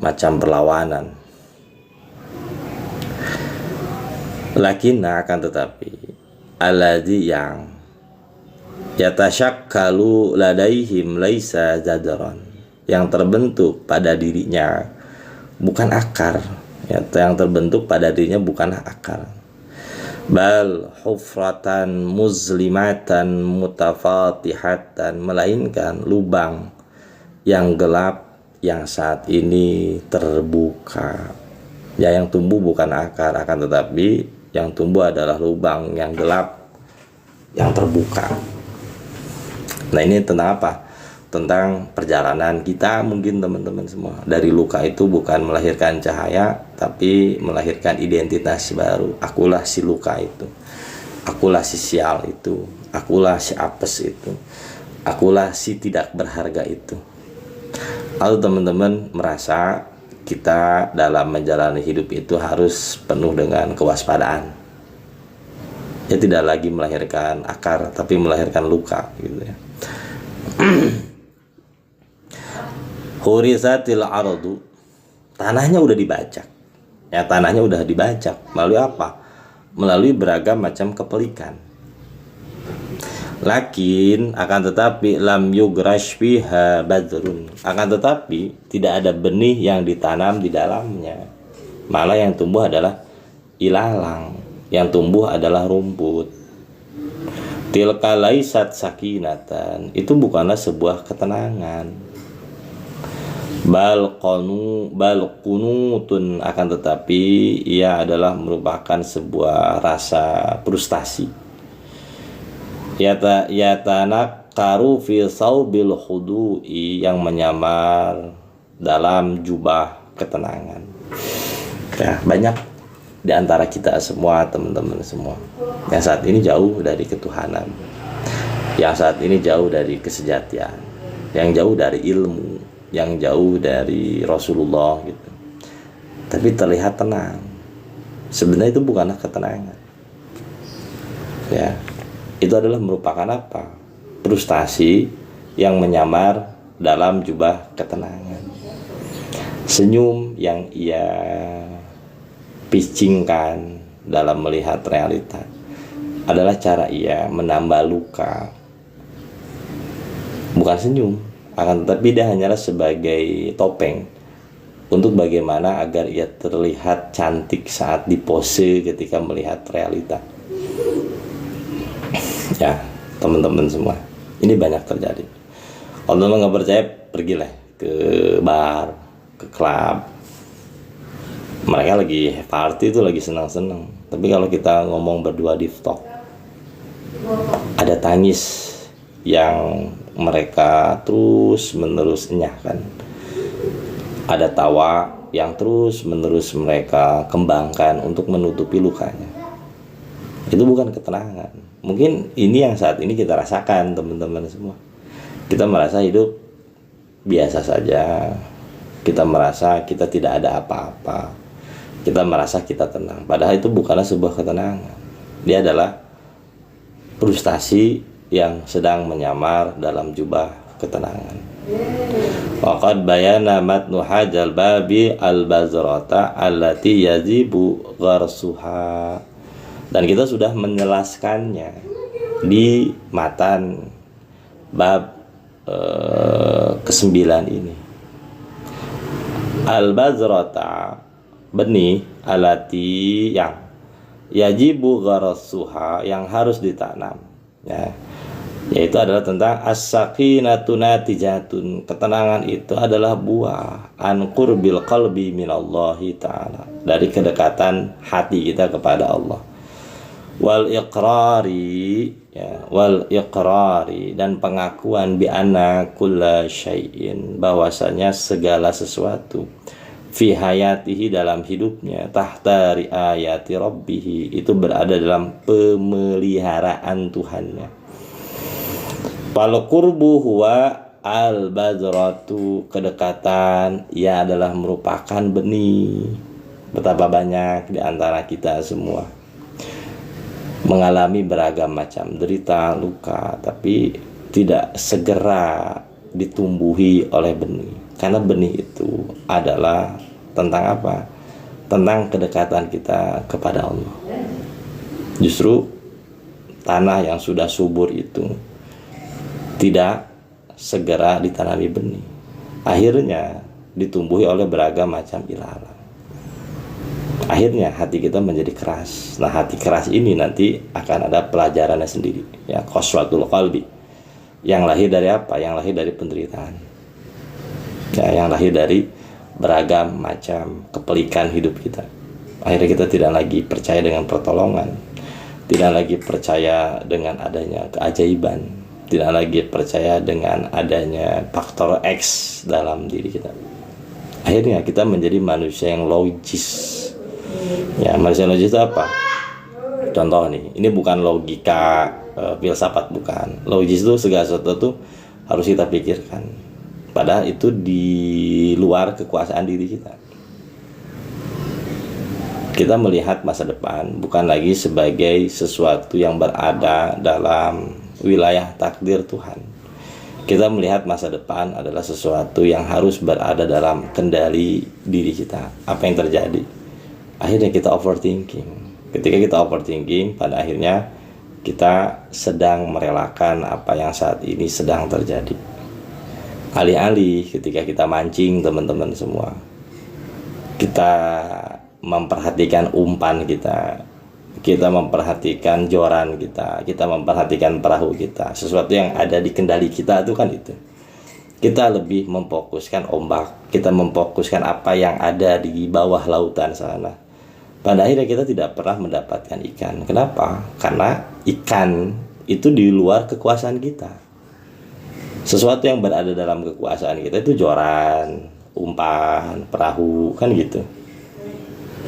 macam perlawanan. Lakinna, akan tetapi, alladzi yang yatashakkalu ladaihim laisa jadran, yang terbentuk pada dirinya bukan akar, ya, yang terbentuk pada dirinya bukanlah akar, bal hufratan muzlimatan mutafatihatan, melainkan lubang yang gelap yang saat ini terbuka. Ya, yang tumbuh bukan akar, akan tetapi yang tumbuh adalah lubang yang gelap yang terbuka. Nah, ini tentang apa? Tentang perjalanan kita mungkin teman-teman semua. Dari luka itu bukan melahirkan cahaya, tapi melahirkan identitas baru. Akulah si luka itu, akulah si sial itu, akulah si apes itu, akulah si tidak berharga itu. Lalu teman-teman merasa kita dalam menjalani hidup itu harus penuh dengan kewaspadaan. Ya, tidak lagi melahirkan akar, tapi melahirkan luka gitu ya. Hurisatil ardu, tanahnya udah dibajak. Ya, tanahnya udah dibajak melalui apa? Melalui beragam macam kepelikan. Lakin akan tetapi lam yugrash fiha badrun, akan tetapi tidak ada benih yang ditanam di dalamnya. Malah yang tumbuh adalah ilalang, yang tumbuh adalah rumput. Tilka laisat sakinatan, itu bukanlah sebuah ketenangan. Bal qunutun, akan tetapi ia adalah merupakan sebuah rasa frustasi. Yatanakaru fi saubil khudu'i, yang menyamar dalam jubah ketenangan. Ya, banyak di antara kita semua, teman-teman semua, yang saat ini jauh dari ketuhanan, yang saat ini jauh dari kesejatian, yang jauh dari ilmu, yang jauh dari Rasulullah gitu. Tapi terlihat tenang. Sebenarnya itu bukanlah ketenangan. Ya. Itu adalah merupakan apa? Frustasi yang menyamar dalam jubah ketenangan. Senyum yang ia picingkan dalam melihat realita adalah cara ia menambah luka. Bukan senyum, akan tetapi dia hanyalah sebagai topeng untuk bagaimana agar ia terlihat cantik saat dipose ketika melihat realita. Ya, teman-teman semua, ini banyak terjadi. Kalau teman nggak percaya, pergilah ke bar, ke klub. Mereka lagi party itu, lagi senang-senang. Tapi kalau kita ngomong berdua di talk, ada tangis yang mereka terus menerus enyahkan. Ada tawa yang terus menerus mereka kembangkan untuk menutupi lukanya. Itu bukan ketenangan. Mungkin ini yang saat ini kita rasakan, teman-teman semua. Kita merasa hidup biasa saja. Kita merasa kita tidak ada apa-apa. Kita merasa kita tenang. Padahal itu bukanlah sebuah ketenangan. Dia adalah frustasi yang sedang menyamar dalam jubah ketenangan. Waqad bayana matnu hajal babi al-bazrata allati yazibu gharsuha. Dan kita sudah menjelaskannya di matan bab ke-9 ini. Al-bazrata, benih, alati, yang yajibu gharasuha, yang harus ditanam, ya, yaitu adalah tentang as-sakinatu natijatun, ketenangan itu adalah buah an qurbil qalbi minallahi ta'ala, dari kedekatan hati kita kepada Allah. Wal iqrari, ya, wal iqrari, dan pengakuan bi anna kulla syai'in, bahwasanya segala sesuatu fi hayatihi, dalam hidupnya, tahta riayati rabbih, itu berada dalam pemeliharaan Tuhannya. Fal qurbu huwa al bazratu, kedekatan ia adalah merupakan benih. Betapa banyak di antara kita semua mengalami beragam macam derita, luka, tapi tidak segera ditumbuhi oleh benih. Karena benih itu adalah tentang apa? Tentang kedekatan kita kepada Allah. Justru tanah yang sudah subur itu tidak segera ditanami benih. Akhirnya ditumbuhi oleh beragam macam ilalang. Akhirnya hati kita menjadi keras. Nah, hati keras ini nanti akan ada pelajarannya sendiri, ya, qaswatul qalbi. Yang lahir dari apa? Yang lahir dari penderitaan. Ya, yang lahir dari beragam macam kepelikan hidup kita. Akhirnya kita tidak lagi percaya dengan pertolongan, tidak lagi percaya dengan adanya keajaiban, tidak lagi percaya dengan adanya faktor X dalam diri kita. Akhirnya kita menjadi manusia yang logis. Ya, manusia logis itu apa? Contoh nih, ini bukan logika filsafat, bukan. Logis itu segala sesuatu itu harus kita pikirkan. Padahal itu di luar kekuasaan diri kita. Kita melihat masa depan bukan lagi sebagai sesuatu yang berada dalam wilayah takdir Tuhan. Kita melihat masa depan adalah sesuatu yang harus berada dalam kendali diri kita. Apa yang terjadi? Akhirnya kita overthinking. Ketika kita overthinking, pada akhirnya kita sedang merelakan apa yang saat ini sedang terjadi. Alih-alih ketika kita mancing, teman-teman semua, kita memperhatikan umpan kita memperhatikan joran kita memperhatikan perahu kita, sesuatu yang ada di kendali kita itu kan itu. Kita lebih memfokuskan ombak, kita memfokuskan apa yang ada di bawah lautan sana. Pada akhirnya kita tidak pernah mendapatkan ikan. Kenapa? Karena ikan itu di luar kekuasaan kita. Sesuatu yang berada dalam kekuasaan kita itu joran, umpan, perahu, kan gitu.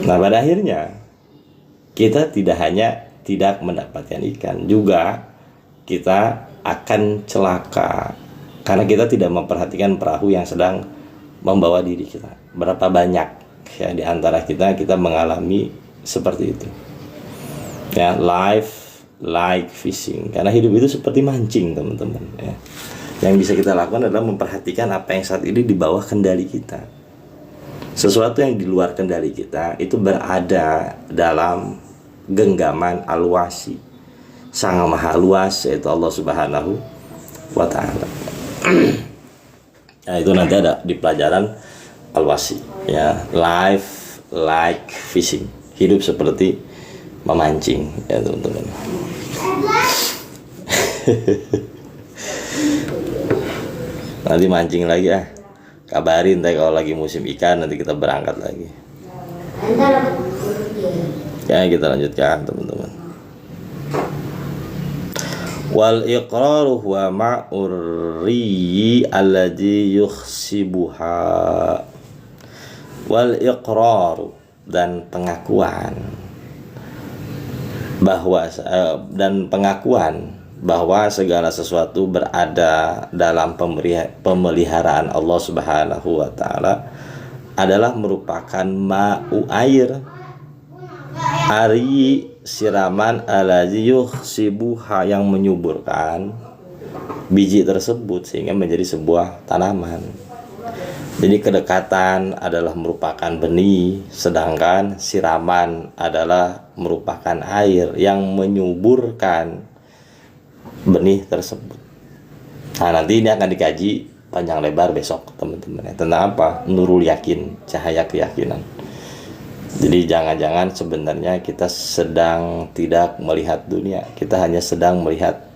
Nah, pada akhirnya kita tidak hanya tidak mendapatkan ikan, juga kita akan celaka karena kita tidak memperhatikan perahu yang sedang membawa diri kita. Berapa banyak ya di antara kita mengalami seperti itu. Ya, life like fishing. Karena hidup itu seperti mancing, teman-teman, ya. Yang bisa kita lakukan adalah memperhatikan apa yang saat ini di bawah kendali kita. Sesuatu yang di luar kendali kita itu berada dalam genggaman al-wasi, Sang Maha Luas, yaitu Allah Subhanahu wa Ta'ala. Nah, itu nanti ada di pelajaran al-wasi, ya, life like fishing, hidup seperti memancing, ya teman-teman. Nanti mancing lagi ya, kabarin deh kalau lagi musim ikan, nanti kita berangkat lagi. Ya, kita lanjutkan, teman-teman. Wal iqraru huwa ma'urri alladhi yukhsibuha. Wal iqraru, dan pengakuan bahwa segala sesuatu berada dalam pemeliharaan Allah Subhanahu wa Ta'ala adalah merupakan ma'u air, ari siraman alazi yukhsibuha, yang menyuburkan biji tersebut sehingga menjadi sebuah tanaman. Jadi kedekatan adalah merupakan benih, sedangkan siraman adalah merupakan air yang menyuburkan benih tersebut. Nah, nanti ini akan dikaji panjang lebar besok, teman-teman. Tentang apa? Nurul yakin, cahaya keyakinan. Jadi jangan-jangan sebenarnya kita sedang tidak melihat dunia, kita hanya sedang melihat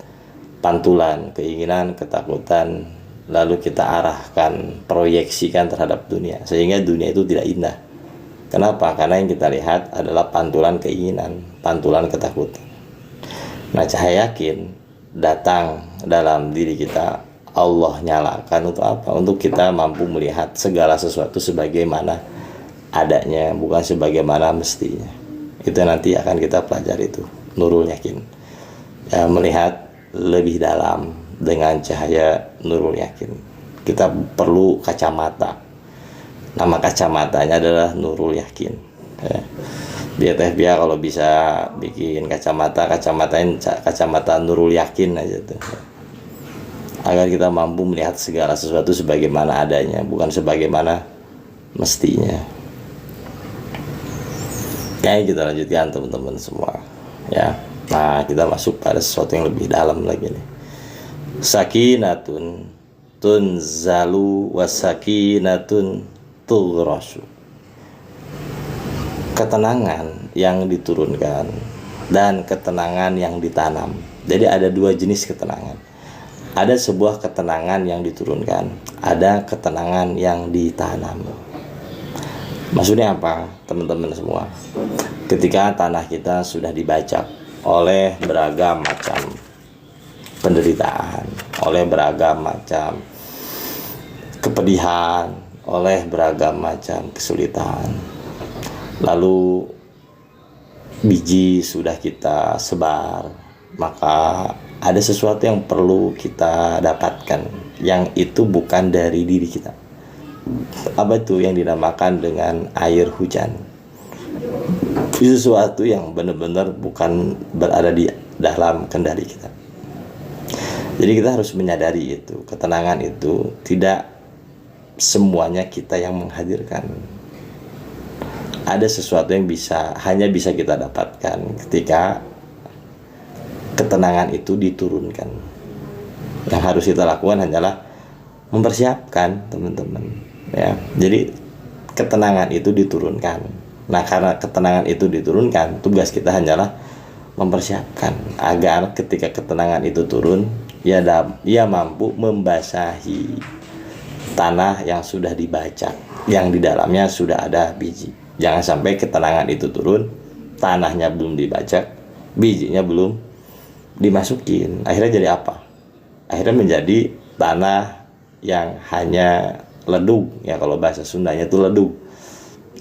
pantulan, keinginan, ketakutan, lalu kita arahkan, proyeksikan terhadap dunia, sehingga dunia itu tidak indah. Kenapa? Karena yang kita lihat adalah pantulan keinginan, pantulan ketakutan. Nah, cahaya yakin datang dalam diri kita, Allah nyalakan untuk apa? Untuk kita mampu melihat segala sesuatu sebagaimana adanya, bukan sebagaimana mestinya. Itu nanti akan kita pelajari, itu nurul yakin, ya, melihat lebih dalam dengan cahaya nurul yakin. Kita perlu kacamata, nama kacamatanya adalah nurul yakin, ya. Dia kalau bisa bikin kacamata nurul yakin aja tuh, agar kita mampu melihat segala sesuatu sebagaimana adanya, bukan sebagaimana mestinya. Ya, kita lanjutkan, teman-teman semua, ya. Nah, kita masuk pada sesuatu yang lebih dalam lagi nih. Sakinatun tunzalu wasakinatun tughrasu. Ketenangan yang diturunkan dan ketenangan yang ditanam. Jadi ada dua jenis ketenangan. Ada sebuah ketenangan yang diturunkan, ada ketenangan yang ditanam. Maksudnya apa, teman-teman semua? Ketika tanah kita sudah dibajak oleh beragam macam penderitaan, oleh beragam macam kepedihan, oleh beragam macam kesulitan, lalu biji sudah kita sebar, maka ada sesuatu yang perlu kita dapatkan, yang itu bukan dari diri kita. Apa itu? Yang dinamakan dengan air hujan. Itu sesuatu yang benar-benar bukan berada di dalam kendali kita. Jadi kita harus menyadari itu, ketenangan itu tidak semuanya kita yang menghadirkan. Ada sesuatu yang hanya bisa kita dapatkan ketika ketenangan itu diturunkan. Yang harus kita lakukan hanyalah mempersiapkan, teman-teman, ya. Jadi ketenangan itu diturunkan. Nah, karena ketenangan itu diturunkan, tugas kita hanyalah mempersiapkan agar ketika ketenangan itu turun, ia mampu membasahi tanah yang sudah dibajak, yang di dalamnya sudah ada biji. Jangan sampai ketenangan itu turun, tanahnya belum dibajak, bijinya belum dimasukin. Akhirnya jadi apa? Akhirnya menjadi tanah yang hanya ledug, ya kalau bahasa Sundanya itu ledug.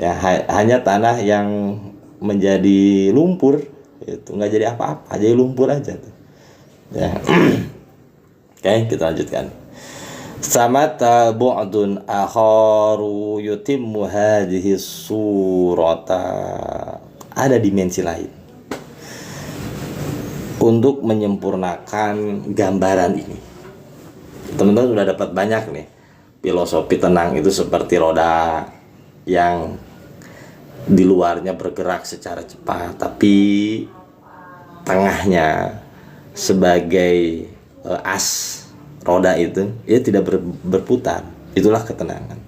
Ya, hanya tanah yang menjadi lumpur, itu nggak jadi apa-apa, jadi lumpur aja tuh. Ya. Oke, kita lanjutkan. Samata bu'dun akharu yutimmu hadhihi surata. Ada dimensi lain untuk menyempurnakan gambaran ini. Teman-teman sudah dapat banyak nih. Filosofi tenang itu seperti roda yang di luarnya bergerak secara cepat, tapi tengahnya sebagai as roda itu dia tidak berputar. Itulah ketenangan.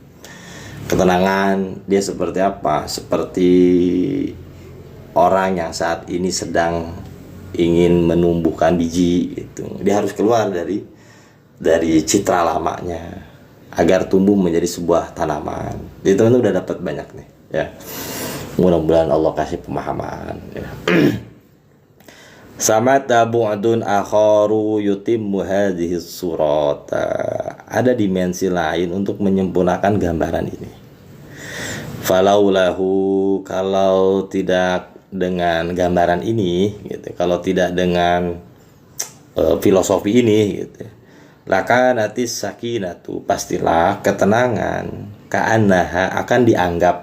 Ketenangan dia seperti apa? Seperti orang yang saat ini sedang ingin menumbuhkan biji itu. Dia harus keluar dari citra lamanya agar tumbuh menjadi sebuah tanaman. Jadi teman-teman udah dapat banyak nih, ya. Mudah-mudahan Allah kasih pemahaman, ya. Sama tabu'dun akharu yutimmu hadhihi surata. Ada dimensi lain untuk menyempurnakan gambaran ini. Falaulahu, kalau tidak dengan gambaran ini gitu, kalau tidak dengan filosofi ini gitu, lakanati sakinatu, pastilah ketenangan ka'annaha akan dianggap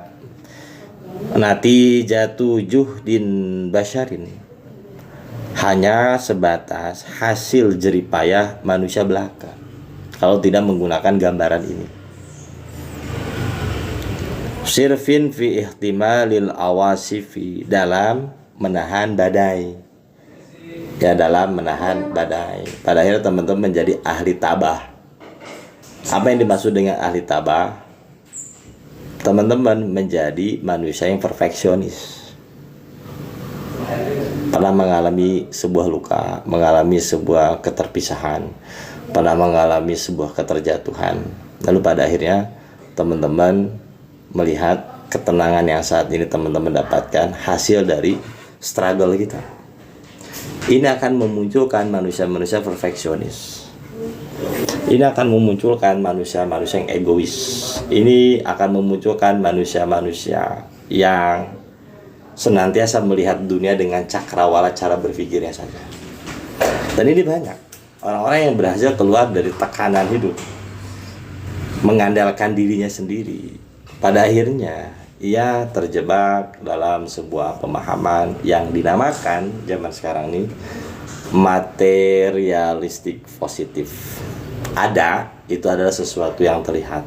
natijatu juhdin basyarin, hanya sebatas hasil jeripayah manusia belaka kalau tidak menggunakan gambaran ini. Sirfin fi ihtimalil awasifi, dalam menahan badai, ya, dalam menahan badai. Pada akhirnya teman-teman menjadi ahli tabah. Apa yang dimaksud dengan ahli tabah? Teman-teman menjadi manusia yang perfeksionis, pernah mengalami sebuah luka, mengalami sebuah keterpisahan, pernah mengalami sebuah keterjatuhan, lalu pada akhirnya teman-teman melihat ketenangan yang saat ini teman-teman dapatkan hasil dari struggle kita. Ini akan memunculkan manusia-manusia perfeksionis. Ini akan memunculkan manusia-manusia yang egois. Ini akan memunculkan manusia-manusia yang senantiasa melihat dunia dengan cakrawala cara berpikirnya saja. Dan ini banyak orang-orang yang berhasil keluar dari tekanan hidup, mengandalkan dirinya sendiri. Pada akhirnya ia terjebak dalam sebuah pemahaman yang dinamakan zaman sekarang ini materialistik positif. Itu adalah sesuatu yang terlihat.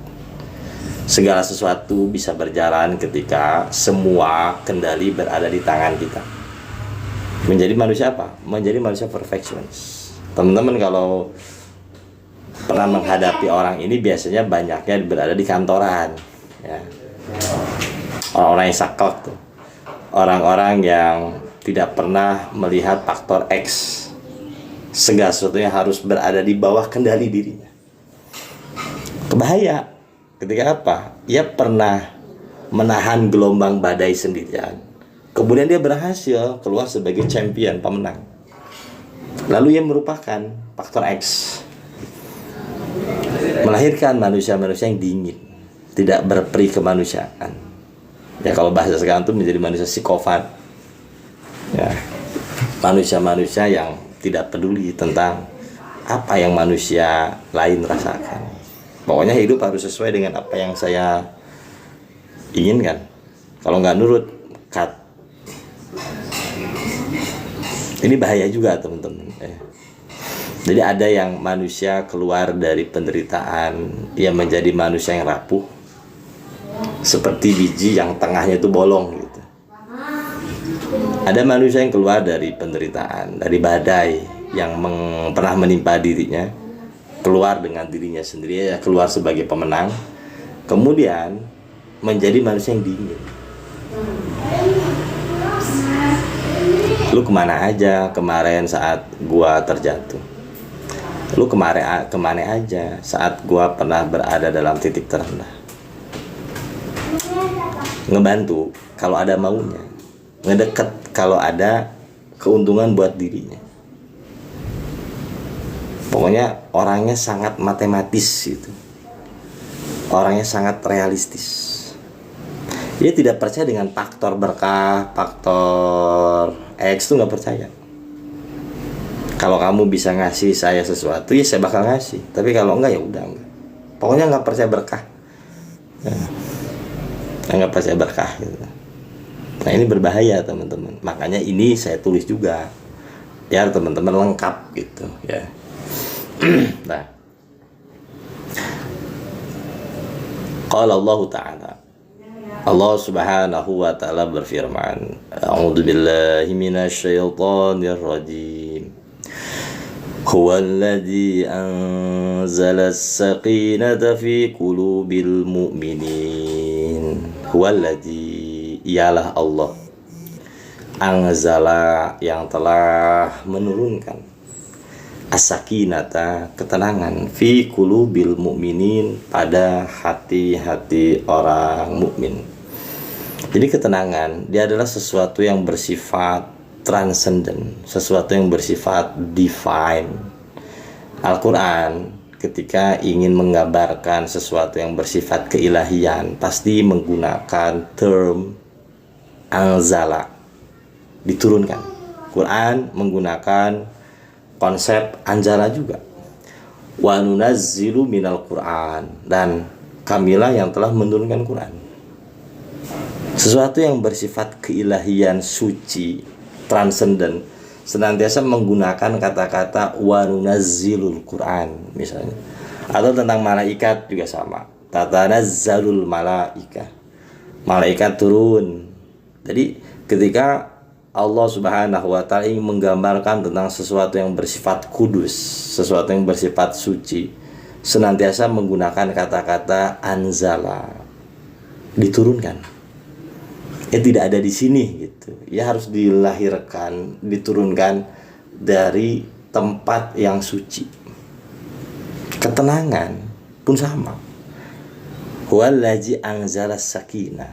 Segala sesuatu bisa berjalan ketika semua kendali berada di tangan kita. Menjadi manusia apa? Menjadi manusia perfeksionis. Teman-teman kalau pernah menghadapi orang ini, biasanya banyaknya berada di kantoran, ya. Orang-orang yang saklek tuh, orang-orang yang tidak pernah melihat faktor X. Segala sesuatunya harus berada di bawah kendali dirinya. Bahaya ketika apa? Ia pernah menahan gelombang badai sendirian, kemudian dia berhasil keluar sebagai champion, pemenang. Lalu ia merupakan faktor X, melahirkan manusia-manusia yang dingin, tidak berperi kemanusiaan. Ya, kalau bahasa sekarang itu menjadi manusia psikopat. Ya, manusia-manusia yang tidak peduli tentang apa yang manusia lain rasakan. Pokoknya hidup harus sesuai dengan apa yang saya inginkan. Kalau nggak nurut, cut. Ini bahaya juga, teman-teman. Jadi ada yang manusia keluar dari penderitaan, ia menjadi manusia yang rapuh, seperti biji yang tengahnya itu bolong gitu. Ada manusia yang keluar dari penderitaan, dari badai yang pernah menimpa dirinya, keluar dengan dirinya sendiri, ya keluar sebagai pemenang, kemudian menjadi manusia yang dingin. Lu kemana aja kemarin saat gua terjatuh? Lu kemana aja saat gua pernah berada dalam titik terendah? Ngebantu kalau ada maunya, ngedeket kalau ada keuntungan buat dirinya. Pokoknya orangnya sangat matematis gitu. Orangnya sangat realistis. Dia tidak percaya dengan faktor berkah, faktor X itu nggak percaya. Kalau kamu bisa ngasih saya sesuatu, ya saya bakal ngasih. Tapi kalau enggak, ya udah enggak. Pokoknya nggak percaya berkah. Nggak percaya berkah gitu. Nah ini berbahaya teman-teman. Makanya ini saya tulis juga, biar teman-teman lengkap gitu ya. Nah, qala Allah Ta'ala, Allah Subhanahu wa Ta'ala berfirman, A'udzu billahi minasyaitonir rajim. Huwallazi anzala as-sakinata fi qulubil mu'minin. Huwallazi, ialah Allah, anzala, yang telah menurunkan, as-sakinata, ketenangan, fi qulubil mu'minin, pada hati-hati orang mukmin. Jadi ketenangan dia adalah sesuatu yang bersifat transcendent, sesuatu yang bersifat divine. Al-Quran ketika ingin menggambarkan sesuatu yang bersifat keilahian pasti menggunakan term anzala, diturunkan. Quran menggunakan konsep anzala juga. Wa nunazzilu minal Quran, dan kamilah yang telah menurunkan Quran. Sesuatu yang bersifat keilahian, suci, transcendent, senantiasa menggunakan kata-kata wa nunazzilul Quran misalnya. Atau tentang malaikat juga sama, tatanazzalul malaikah, malaikat turun. Jadi ketika Allah Subhanahu wa Ta'ala ingin menggambarkan tentang sesuatu yang bersifat kudus, sesuatu yang bersifat suci, senantiasa menggunakan kata-kata anzala, diturunkan. Tidak ada di sini gitu. Ya harus dilahirkan, diturunkan dari tempat yang suci. Ketenangan pun sama. Huwallazi anzala sakinah.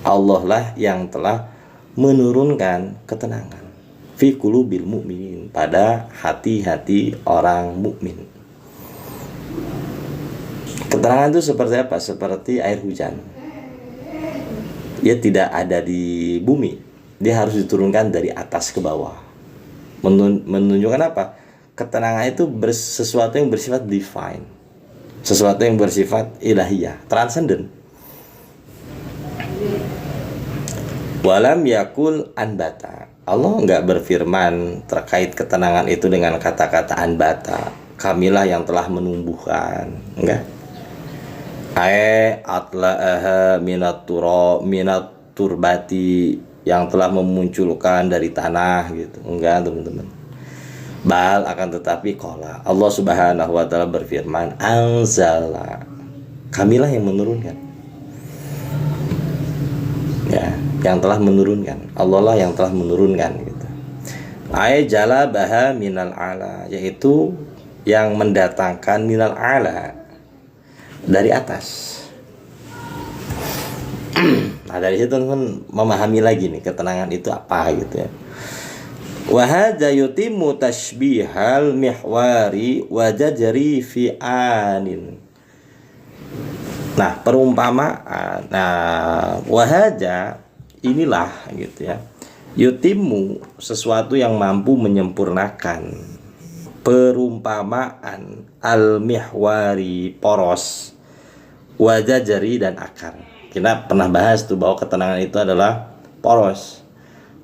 Allah lah yang telah menurunkan ketenangan fi qulubil mu'minin, pada hati-hati orang mukmin. Ketenangan itu seperti apa? Seperti air hujan. Dia tidak ada di bumi, dia harus diturunkan dari atas ke bawah. Menunjukkan apa? Ketenangan itu sesuatu yang bersifat divine, sesuatu yang bersifat ilahiyah, transcendent. Walam yakul anbata, Allah enggak berfirman terkait ketenangan itu dengan kata-kata anbata, kamilah yang telah menumbuhkan, enggak. Atla'aha minat turbati, yang telah memunculkan dari tanah gitu. Enggak teman-teman. Bal, akan tetapi qala, Allah Subhanahu wa Ta'ala berfirman, anzala, kamilah yang menurunkan. Ya, yang telah menurunkan. Allah lah yang telah menurunkan gitu. Jala baha minal ala, yaitu yang mendatangkan minal ala, dari atas. Nah dari situ teman memahami lagi nih ketenangan itu apa gitu ya. Wa hadza yutimmu tashbihal mihwari wa jajri fi anin. Nah perumpamaan, nah wa hadza, inilah gitu ya, yutimmu, sesuatu yang mampu menyempurnakan, perumpamaan al-mihwari, poros, wajah, jari, dan akar. Kita pernah bahas tuh bahwa ketenangan itu adalah poros,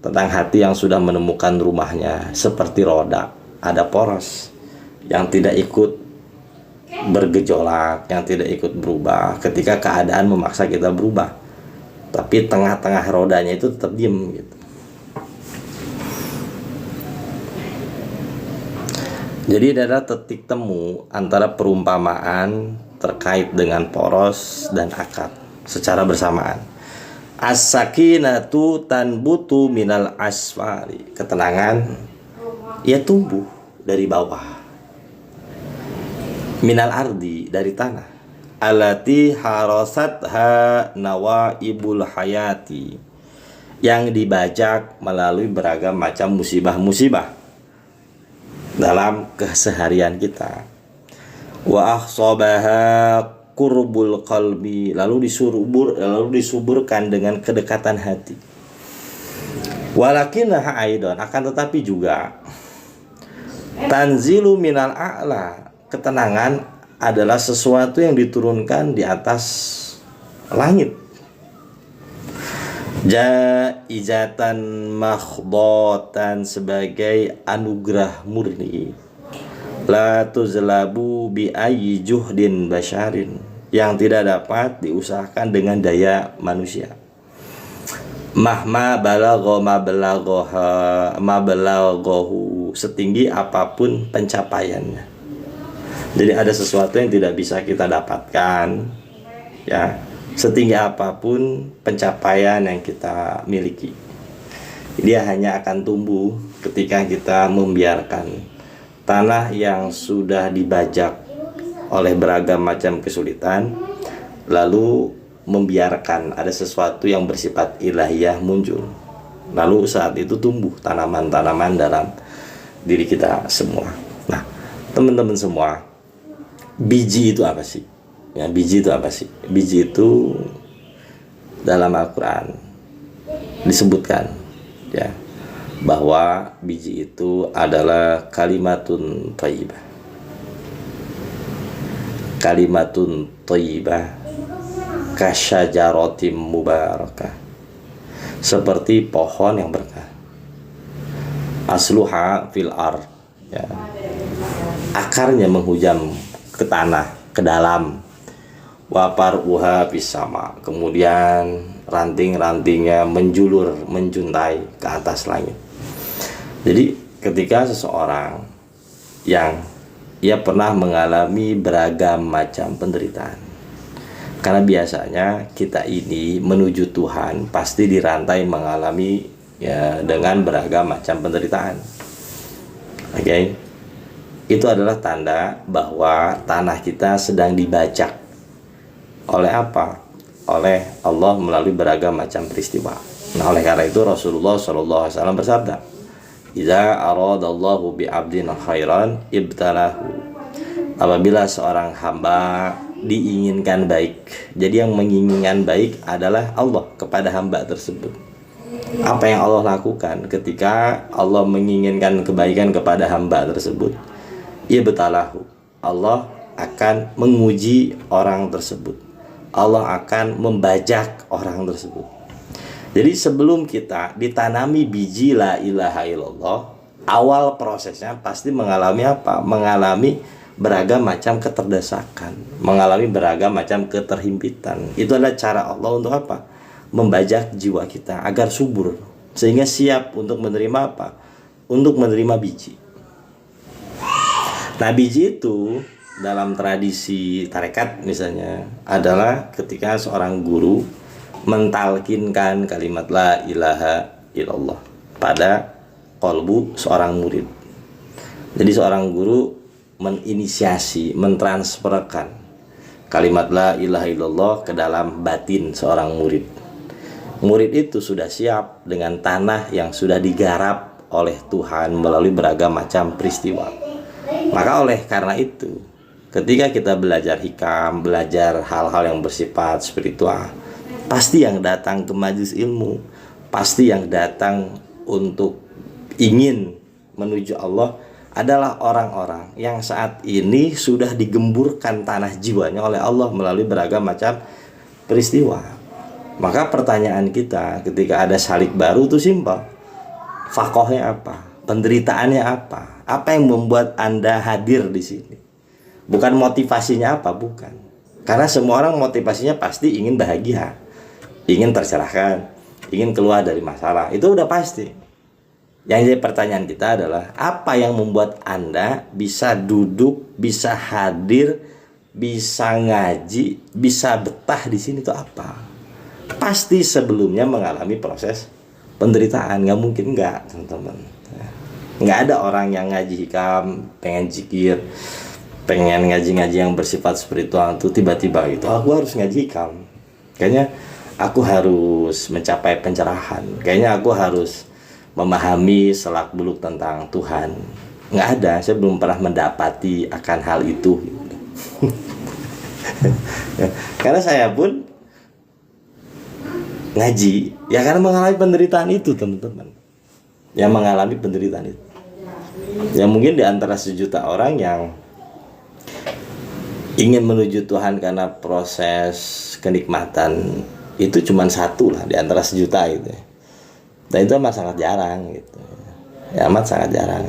tentang hati yang sudah menemukan rumahnya. Seperti roda, ada poros, yang tidak ikut bergejolak, yang tidak ikut berubah ketika keadaan memaksa kita berubah, tapi tengah-tengah rodanya itu tetap diem gitu. Jadi ada titik temu antara perumpamaan terkait dengan poros dan akad secara bersamaan. As-sakinatu tanbutu minal asfali. Ketenangan ia tumbuh dari bawah. Minal ardi, dari tanah. Allati harasatha nawaibul hayati. Yang dibajak melalui beragam macam musibah-musibah dalam keseharian kita. Wa ahsabaha qurbul qalbi, lalu disuburkan dengan kedekatan hati. Walakinnaha aidan, akan tetapi juga tanzilu minal a'la, ketenangan adalah sesuatu yang diturunkan di atas langit. Jaizatan makhdatan, sebagai anugerah murni. La tuzlabu bi ayyi juhdin basyarin, yang tidak dapat diusahakan dengan daya manusia. Mahma balagha ma balaghahu, setinggi apapun pencapaiannya. Jadi ada sesuatu yang tidak bisa kita dapatkan, ya, setinggi apapun pencapaian yang kita miliki, dia hanya akan tumbuh ketika kita membiarkan tanah yang sudah dibajak oleh beragam macam kesulitan, lalu membiarkan ada sesuatu yang bersifat ilahiyah muncul. Lalu saat itu tumbuh tanaman-tanaman dalam diri kita semua. Nah, teman-teman semua, biji itu apa sih? Ya, biji itu apa sih? Biji itu dalam Al-Quran disebutkan, ya, bahwa biji itu adalah kalimatun thayyibah. Kalimatun thayyibah kasyajaratim mubarakah, seperti pohon yang berkah. Asluha fil ard, ya, akarnya menghujam ke tanah, ke dalam. Wapar uha pisama, kemudian ranting-rantingnya menjulur, menjuntai ke atas langit. Jadi ketika seseorang yang ia pernah mengalami beragam macam penderitaan, karena biasanya kita ini menuju Tuhan pasti dirantai mengalami, ya, dengan beragam macam penderitaan. Oke, itu adalah tanda bahwa tanah kita sedang dibajak. Oleh apa? Oleh Allah melalui beragam macam peristiwa. Nah, oleh karena itu Rasulullah SAW bersabda, "Idza aradallahu bi 'abdin khairan ibtalahu." Apabila seorang hamba diinginkan baik, jadi yang menginginkan baik adalah Allah kepada hamba tersebut. Apa yang Allah lakukan ketika Allah menginginkan kebaikan kepada hamba tersebut? Ibtalahu. Allah akan menguji orang tersebut. Allah akan membajak orang tersebut. Jadi sebelum kita ditanami biji la ilaha illallah, awal prosesnya pasti mengalami apa? Mengalami beragam macam keterdesakan, mengalami beragam macam keterhimpitan. Itu adalah cara Allah untuk apa? Membajak jiwa kita agar subur, sehingga siap untuk menerima apa? Untuk menerima biji. Nah, biji itu dalam tradisi tarekat misalnya adalah ketika seorang guru mentalkinkan kalimat la ilaha illallah pada kolbu seorang murid. Jadi seorang guru menginisiasi, mentransferkan kalimat la ilaha illallah ke dalam batin seorang murid. Murid itu sudah siap dengan tanah yang sudah digarap oleh Tuhan melalui beragam macam peristiwa. Maka oleh karena itu, ketika kita belajar hikam, belajar hal-hal yang bersifat spiritual, pasti yang datang ke majelis ilmu, pasti yang datang untuk ingin menuju Allah adalah orang-orang yang saat ini sudah digemburkan tanah jiwanya oleh Allah melalui beragam macam peristiwa. Maka pertanyaan kita ketika ada salik baru itu simpel. Fakohnya apa? Penderitaannya apa? Apa yang membuat Anda hadir di sini? Bukan motivasinya apa, bukan. Karena semua orang motivasinya pasti ingin bahagia, ingin tercerahkan, ingin keluar dari masalah. Itu udah pasti. Yang jadi pertanyaan kita adalah, apa yang membuat Anda bisa duduk, bisa hadir, bisa ngaji, bisa betah di sini itu apa? Pasti sebelumnya mengalami proses penderitaan. Nggak mungkin nggak, teman-teman. Nggak ada orang yang ngaji hikam, pengen zikir, pengen ngaji-ngaji yang bersifat spiritual itu tiba-tiba gitu, aku harus ngaji hikam, kayaknya aku harus mencapai pencerahan, kayaknya aku harus memahami selak beluk tentang Tuhan. Nggak ada, saya belum pernah mendapati akan hal itu. Karena saya pun ngaji ya karena mengalami penderitaan itu, teman-teman. Yang mengalami penderitaan itu. Ya mungkin di antara sejuta orang yang ingin menuju Tuhan karena proses kenikmatan itu cuma satu lah di antara sejuta itu. Dan itu amat sangat jarang gitu. Ya amat sangat jarang.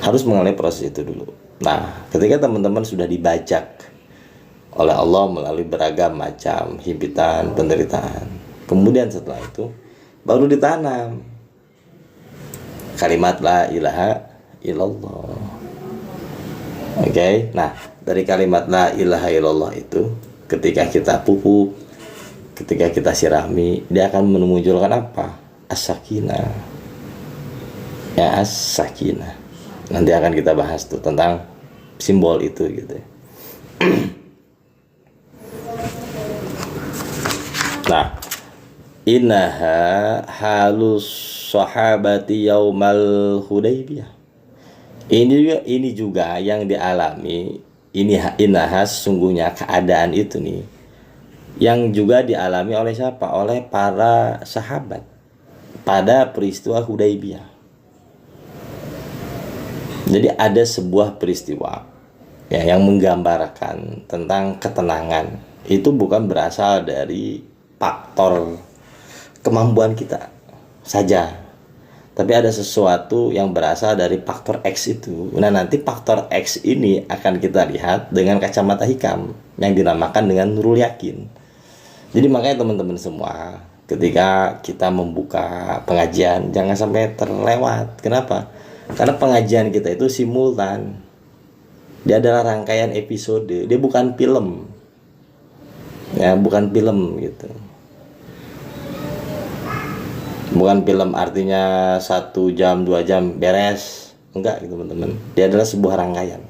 Harus mengalami proses itu dulu. Nah, ketika teman-teman sudah dibajak oleh Allah melalui beragam macam himpitan, penderitaan, kemudian setelah itu baru ditanam kalimat la ilaha illallah. Oke, nah dari kalimat la ilaha illallah itu ketika kita pupuk, ketika kita sirami, dia akan memunculkan apa? As-sakinah. Ya, as-sakinah. Nanti akan kita bahas tuh tentang simbol itu gitu. Nah, innaha halus sahabati yaumal Hudaybiyah. Ini juga yang dialami, ini innaha sesungguhnya keadaan itu nih yang juga dialami oleh siapa? Oleh para sahabat pada peristiwa Hudaybiyah. Jadi ada sebuah peristiwa ya yang menggambarkan tentang ketenangan. Itu bukan berasal dari faktor kemampuan kita saja, tapi ada sesuatu yang berasal dari faktor X itu. Nah, nanti faktor X ini akan kita lihat dengan kacamata hikam yang dinamakan dengan nurul yakin. Jadi makanya teman-teman semua, ketika kita membuka pengajian jangan sampai terlewat. Kenapa? Karena pengajian kita itu simultan. Dia adalah rangkaian episode, dia bukan film. Ya, bukan film gitu. Bukan film artinya 1 jam 2 jam beres. Enggak gitu, teman-teman. Dia adalah sebuah rangkaian.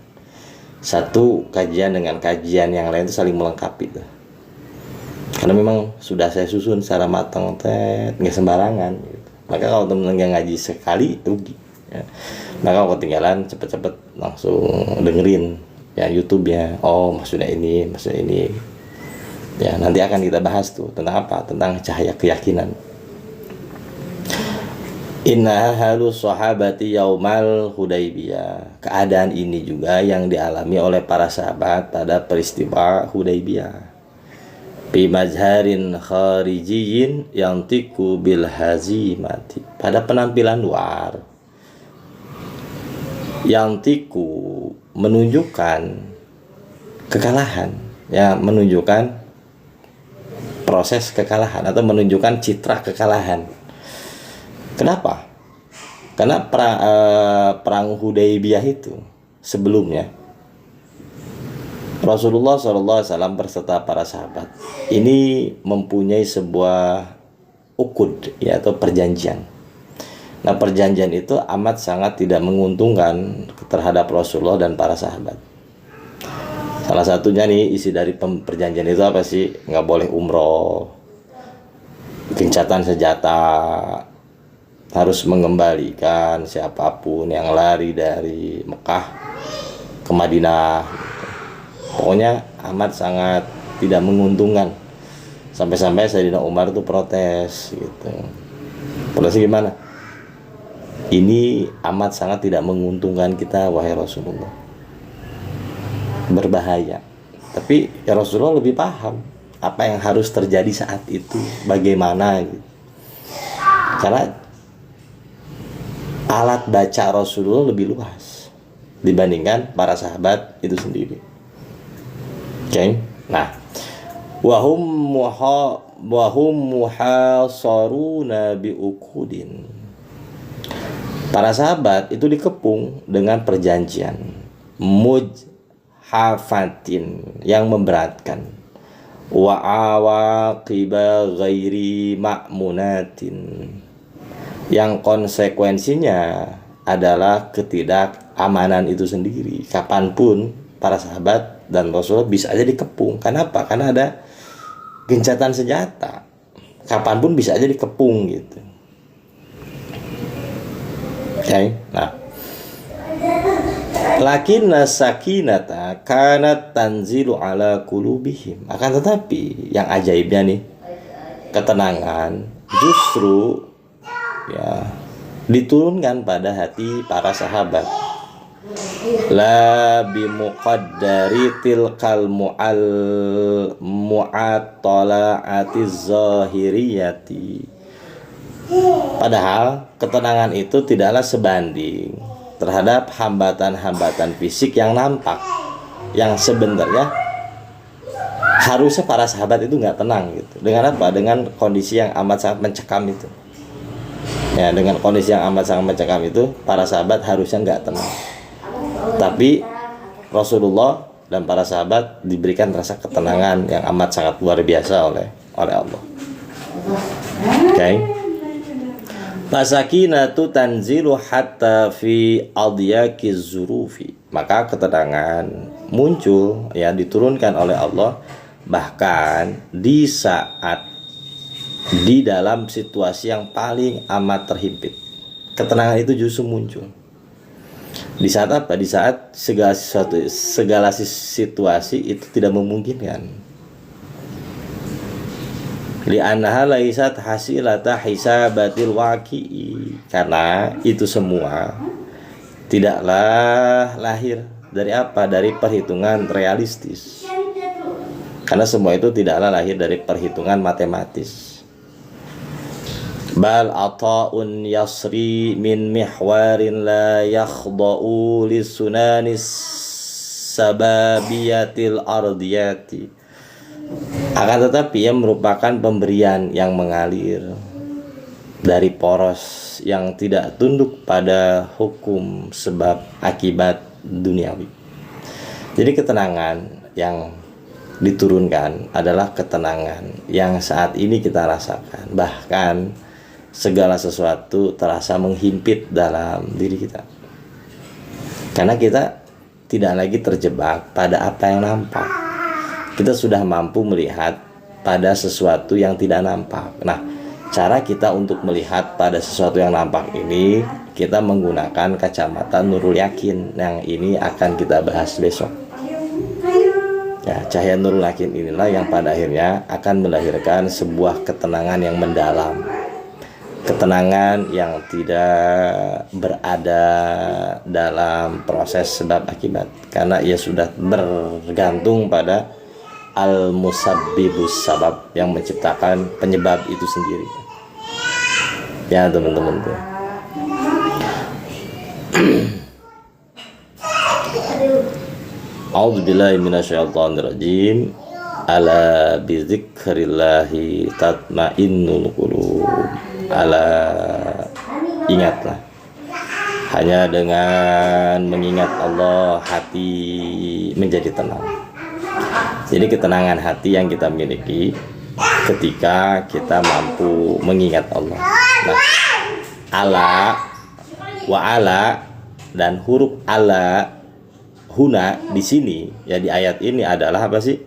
Satu kajian dengan kajian yang lain itu saling melengkapi tuh. Karena memang sudah saya susun secara matang, nggak sembarangan gitu. Maka kalau teman-teman yang ngaji sekali rugi ya. Maka kalau ketinggalan cepet-cepet langsung dengerin ya YouTube-nya. Oh, maksudnya ini. Ya, nanti akan kita bahas tuh tentang apa? Tentang cahaya keyakinan. Inna halus sahabati yaumal Hudaybiyah. Keadaan ini juga yang dialami oleh para sahabat pada peristiwa Hudaybiyah. Bi mazharin kharijiyin yantiku bil hazimati. Pada penampilan luar. Yantiku menunjukkan kekalahan, ya, menunjukkan proses kekalahan atau menunjukkan citra kekalahan. Kenapa? Karena perang Hudaybiyah itu sebelumnya Rasulullah SAW berserta para sahabat ini mempunyai sebuah ukud ya, atau perjanjian. Nah, perjanjian itu amat sangat tidak menguntungkan terhadap Rasulullah dan para sahabat. Salah satunya nih, isi dari perjanjian itu apa sih? Nggak boleh umroh, gencatan senjata, harus mengembalikan siapapun yang lari dari Mekah ke Madinah gitu. Pokoknya amat sangat tidak menguntungkan. Sampai-sampai Sayyidina Umar itu protes gitu. Protesnya gimana? Ini amat sangat tidak menguntungkan kita, wahai Rasulullah. Berbahaya. Tapi ya Rasulullah lebih paham apa yang harus terjadi saat itu, bagaimana gitu. Karena alat baca Rasulullah lebih luas dibandingkan para sahabat itu sendiri. Oke. Nah, wahum muhasaruna biuqudin. Para sahabat itu dikepung dengan perjanjian mujhafatin yang memberatkan, wa awaqiba ghairi ma'munatin, yang konsekuensinya adalah ketidakamanan itu sendiri. Kapanpun para sahabat dan Rasulullah bisa aja dikepung. Kenapa? Karena ada gencatan senjata. Kapanpun bisa aja dikepung gitu. Oke. Nah, lakinna sakinata kanat tanzilu ala qulubihim. Akan tetapi yang ajaibnya nih, ketenangan justru ya diturunkan pada hati para sahabat. La bimuqaddari tilkal mu'attala'ati zahiriyati. Padahal ketenangan itu tidaklah sebanding terhadap hambatan-hambatan fisik yang nampak, yang sebenarnya harusnya para sahabat itu nggak tenang gitu. Dengan apa? Dengan kondisi yang amat sangat mencekam itu. Ya, dengan kondisi yang amat sangat mencekam itu, para sahabat harusnya nggak tenang. Tapi Rasulullah dan para sahabat diberikan rasa ketenangan yang amat sangat luar biasa oleh Allah. Oke. Fasakinatu tanzilu hatta fi adyakiz zurufi. Maka ketenangan muncul, ya, diturunkan oleh Allah bahkan di saat di dalam situasi yang paling amat terhimpit. Ketenangan itu justru muncul. Di saat apa? Di saat segala situasi itu tidak memungkinkan. Li'annaha laisat hasilata hisabatil waqi'i. Karena itu semua tidaklah lahir dari apa? Dari perhitungan realistis. Karena semua itu tidaklah lahir dari perhitungan matematis. Bal ata'un yasri min mihwarin la yakhda'u lisunanis sababiyatil ardiyati. Akan tetapi ia merupakan pemberian yang mengalir dari poros yang tidak tunduk pada hukum sebab akibat duniawi. Jadi ketenangan yang diturunkan adalah ketenangan yang saat ini kita rasakan. Bahkan segala sesuatu terasa menghimpit dalam diri kita. Karena kita tidak lagi terjebak pada apa yang nampak. Kita sudah mampu melihat pada sesuatu yang tidak nampak. Nah, cara kita untuk melihat pada sesuatu yang nampak ini, kita menggunakan kacamata Nurul Yakin. Yang ini akan kita bahas besok. Ya, cahaya Nurul Yakin inilah yang pada akhirnya akan melahirkan sebuah ketenangan yang mendalam. Ketenangan yang tidak berada dalam proses sebab akibat, karena ia sudah bergantung pada al-musabbibus sabab, yang menciptakan penyebab itu sendiri. Ya teman-teman tuh. A'udzubillahi minasyaitonirrajim. Ala bizikrillahi tatmainnul qulub. Ala, ingatlah, hanya dengan mengingat Allah hati menjadi tenang. Jadi ketenangan hati yang kita miliki ketika kita mampu mengingat Allah. Nah, ala wa ala dan huruf ala huna di sini, ya, di ayat ini adalah apa sih?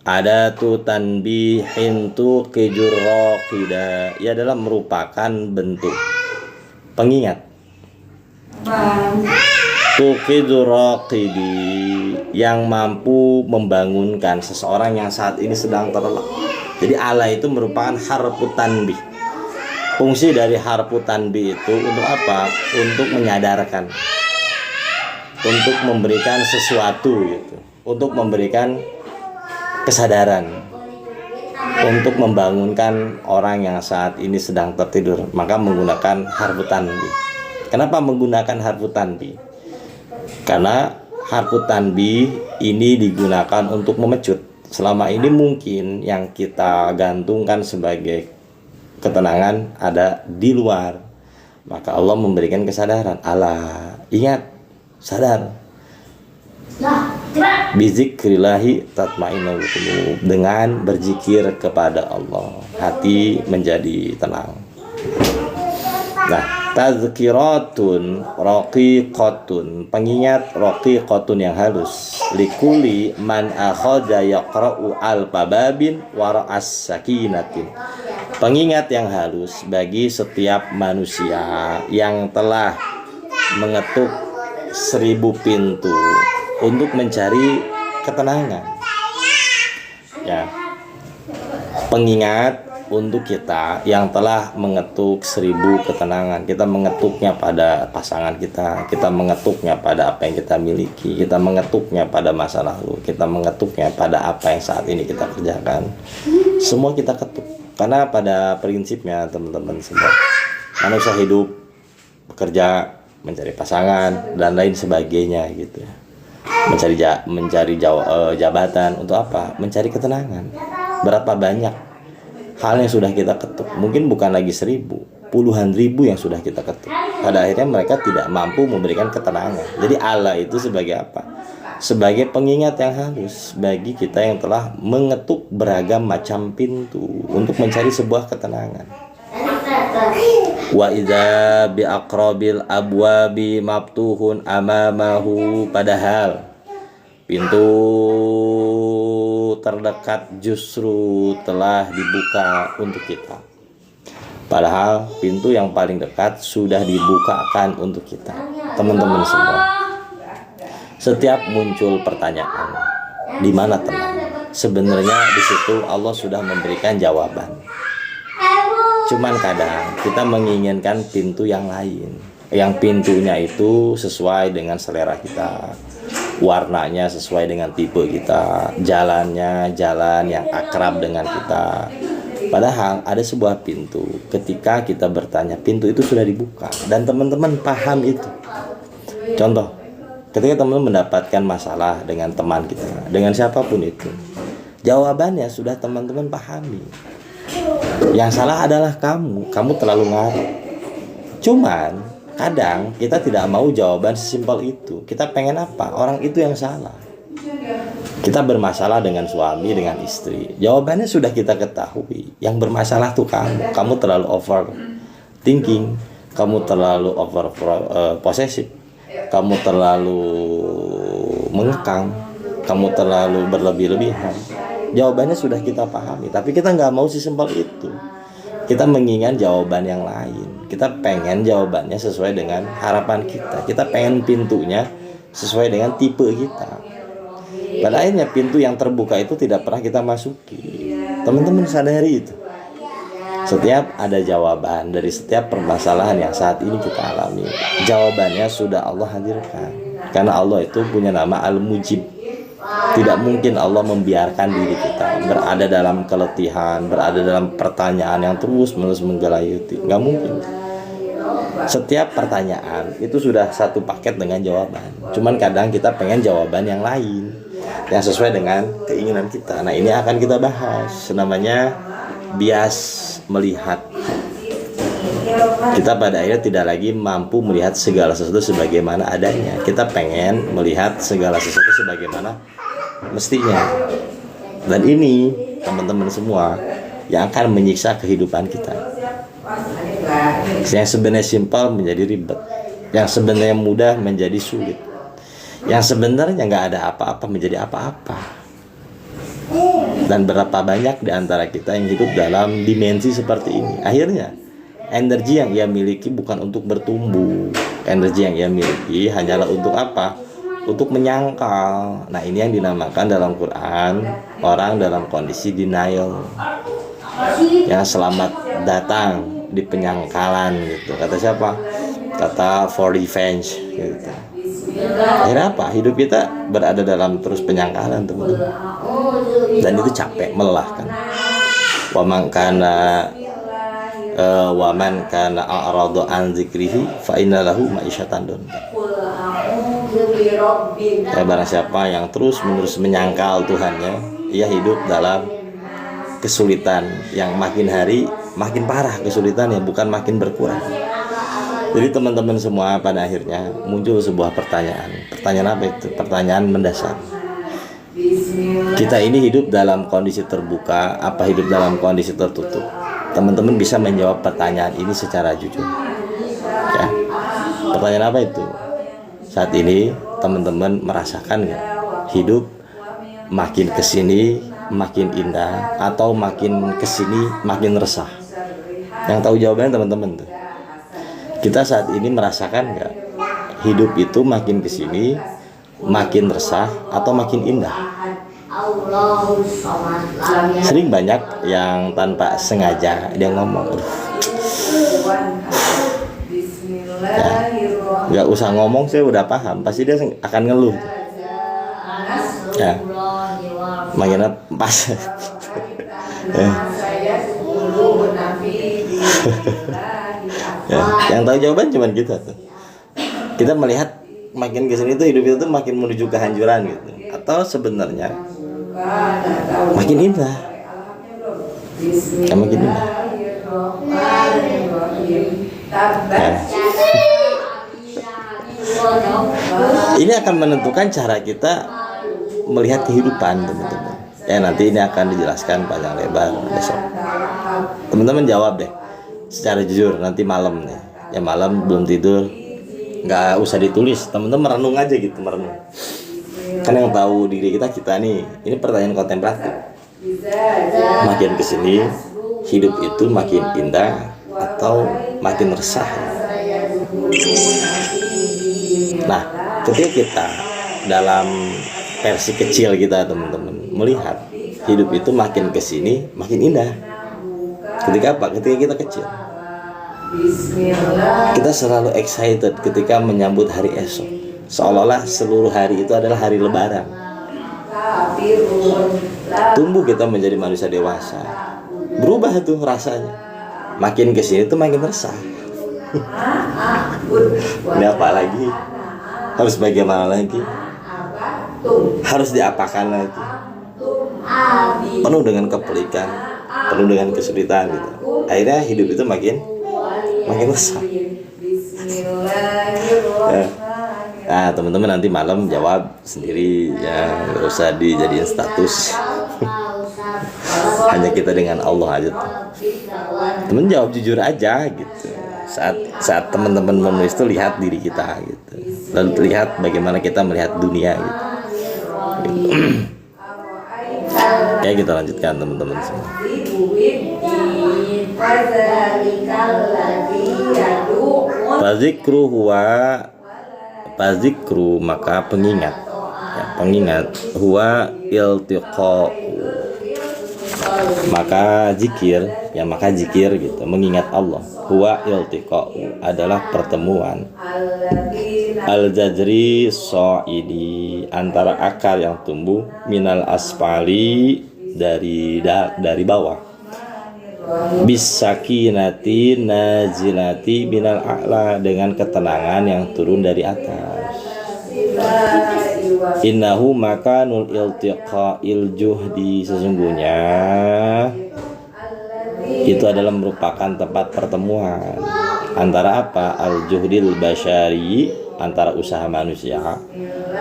Ada tu tanbihin tu kijurraqida. Ia adalah merupakan bentuk pengingat. Tu kijurraqidi, yang mampu membangunkan seseorang yang saat ini sedang terlelap. Jadi ala itu merupakan harfu tanbih. Fungsi dari harfu tanbih itu untuk apa? Untuk menyadarkan, untuk memberikan sesuatu gitu, untuk memberikan kesadaran, untuk membangunkan orang yang saat ini sedang tertidur, maka menggunakan harfu tanbih. Kenapa menggunakan harfu tanbih? Karena harfu tanbih ini digunakan untuk memecut. Selama ini mungkin yang kita gantungkan sebagai ketenangan ada di luar. Maka Allah memberikan kesadaran. Alah, ingat, sadar. Bizikrillahi tatmainnul qulub. Dengan berzikir kepada Allah, hati menjadi tenang. Nah, tazkiratun raqiqatun, pengingat raqiqatun yang halus, likuli man akhadha yaqra'u al-bababin wa ra'as sakinatin. Pengingat yang halus bagi setiap manusia yang telah mengetuk 1000 pintu untuk mencari ketenangan. Ya. Pengingat untuk kita yang telah mengetuk 1000 ketenangan. Kita mengetuknya pada pasangan kita, kita mengetuknya pada apa yang kita miliki, kita mengetuknya pada masa lalu, kita mengetuknya pada apa yang saat ini kita kerjakan. Semua kita ketuk. Karena pada prinsipnya teman-teman semua, manusia hidup, bekerja, mencari pasangan dan lain sebagainya gitu ya. Mencari jabatan untuk apa? Mencari ketenangan. Berapa banyak hal yang sudah kita ketuk, mungkin bukan lagi 1000, puluhan ribu yang sudah kita ketuk. Pada akhirnya mereka tidak mampu memberikan ketenangan. Jadi Allah itu sebagai apa? Sebagai pengingat yang halus bagi kita yang telah mengetuk beragam macam pintu untuk mencari sebuah ketenangan. Wa idza bi aqrabil abwabi maftuhun amamahu, padahal pintu terdekat justru telah dibuka untuk kita. Padahal pintu yang paling dekat sudah dibukakan untuk kita. Teman-teman semua, setiap muncul pertanyaan, di mana tenang? Sebenarnya di situ Allah sudah memberikan jawaban. Cuman kadang kita menginginkan pintu yang lain, yang pintunya itu sesuai dengan selera kita, warnanya sesuai dengan tipe kita, jalannya jalan yang akrab dengan kita. Padahal ada sebuah pintu, ketika kita bertanya, pintu itu sudah dibuka dan teman-teman paham itu. Contoh, ketika teman-teman mendapatkan masalah dengan teman kita, dengan siapapun itu, jawabannya sudah teman-teman pahami. Yang salah adalah kamu terlalu ngarep. Cuman kadang kita tidak mau jawaban sesimpel itu. Kita pengen apa? Orang itu yang salah. Kita bermasalah dengan suami, dengan istri, jawabannya sudah kita ketahui. Yang bermasalah tuh kamu terlalu over thinking, kamu terlalu over possessive, kamu terlalu mengekang, kamu terlalu berlebih-lebihan. Jawabannya sudah kita pahami, tapi kita nggak mau sesimpel itu. Kita menginginkan jawaban yang lain. Kita pengen jawabannya sesuai dengan harapan kita. Kita pengen pintunya sesuai dengan tipe kita. Pada akhirnya pintu yang terbuka itu tidak pernah kita masuki. Teman-teman sadari itu. Setiap ada jawaban dari setiap permasalahan yang saat ini kita alami, jawabannya sudah Allah hadirkan. Karena Allah itu punya nama Al-Mujib. Tidak mungkin Allah membiarkan diri kita berada dalam keletihan, berada dalam pertanyaan yang terus-menerus menggelayuti. Nggak mungkin. Setiap pertanyaan itu sudah satu paket dengan jawaban. Cuman kadang kita pengen jawaban yang lain, yang sesuai dengan keinginan kita. Nah, ini akan kita bahas. Namanya bias melihat. Kita pada akhirnya tidak lagi mampu melihat segala sesuatu sebagaimana adanya. Kita pengen melihat segala sesuatu sebagaimana mestinya. Dan ini teman-teman semua yang akan menyiksa kehidupan kita. Yang sebenarnya simpel menjadi ribet, yang sebenarnya mudah menjadi sulit, yang sebenarnya nggak ada apa-apa menjadi apa-apa. Dan berapa banyak di antara kita yang hidup dalam dimensi seperti ini. Akhirnya energi yang ia miliki bukan untuk bertumbuh. Energi yang ia miliki hanyalah untuk apa? Untuk menyangkal. Nah, ini yang dinamakan dalam Quran orang dalam kondisi denial. Yang selamat datang di penyangkalan gitu. Kata siapa? Kata for revenge gitu. Akhirnya apa? Hidup kita berada dalam terus penyangkalan, teman-teman. Dan itu capek, melelahkan. Wa man kana wa man kana a'rada an dzikrihi fa inna lahu ma'isyatan donka. Barang siapa yang terus-menerus menyangkal Tuhannya, ia hidup dalam kesulitan yang makin hari makin parah kesulitannya, bukan makin berkurang. Jadi teman-teman semua, pada akhirnya muncul sebuah pertanyaan. Pertanyaan apa itu? Pertanyaan mendasar. Kita ini hidup dalam kondisi terbuka, apa hidup dalam kondisi tertutup? Teman-teman bisa menjawab pertanyaan ini secara jujur. Ya. Pertanyaan apa itu? Saat ini teman-teman merasakan nggak hidup makin kesini makin indah, atau makin kesini makin resah? Yang tahu jawabannya teman-teman tuh. Kita saat ini merasakan nggak hidup itu makin kesini makin resah atau makin indah? Sering banyak yang tanpa sengaja dia ngomong, nggak usah ngomong saya udah paham, pasti dia akan ngeluh. Ya, makanya pas. Ya, yang tahu jawaban cuma kita tuh. Kita melihat makin kesini tuh hidup itu tuh makin menuju kehancuran gitu, atau sebenarnya makin indah. Ya, makin indah. Ya. Ini akan menentukan cara kita melihat kehidupan, teman-teman. Ya, nanti ini akan dijelaskan panjang lebar besok. Teman-teman jawab deh secara jujur nanti malam nih. Ya, malam belum tidur, nggak usah ditulis, teman-teman merenung aja gitu, merenung. Kan yang tahu diri kita nih. Ini pertanyaan kontemplatif. Makin kesini hidup itu makin indah atau makin resah? Nah, ketika kita dalam versi kecil kita, teman-teman, melihat hidup itu makin kesini makin indah. Ketika apa? Ketika kita kecil, kita selalu excited ketika menyambut hari esok, seolah-olah seluruh hari itu adalah hari lebaran. Tumbuh kita menjadi manusia dewasa, berubah tuh rasanya. Makin kesini tuh makin resah. Ini apa lagi? Harus bagaimana lagi? Harus diapakan lagi? Penuh dengan kepelikan, penuh dengan kesulitan gitu. Akhirnya hidup itu makin resah. Ya. Nah, teman-teman nanti malam jawab sendiri ya, nggak usah dijadiin status. Hanya kita dengan Allah aja tuh. Temen jawab jujur aja gitu. Saat teman-teman menulis itu lihat diri kita gitu. Lalu lihat bagaimana kita melihat dunia gitu. Ya, kita lanjutkan teman-teman semua. Fazikru maka pengingat, ya, pengingat huwa iltiqa, maka zikir, ya maka zikir gitu, mengingat Allah. Huwa iltiqa adalah pertemuan al-jazri so'idi, antara akar yang tumbuh, minal asfali, dari bawah, bisakinati nazilati binal a'la, dengan ketenangan yang turun dari atas. Innahu makanul iltiqa'il juhdi, sesungguhnya itu adalah merupakan tempat pertemuan antara apa? Al-juhdil basyari, antara usaha manusia,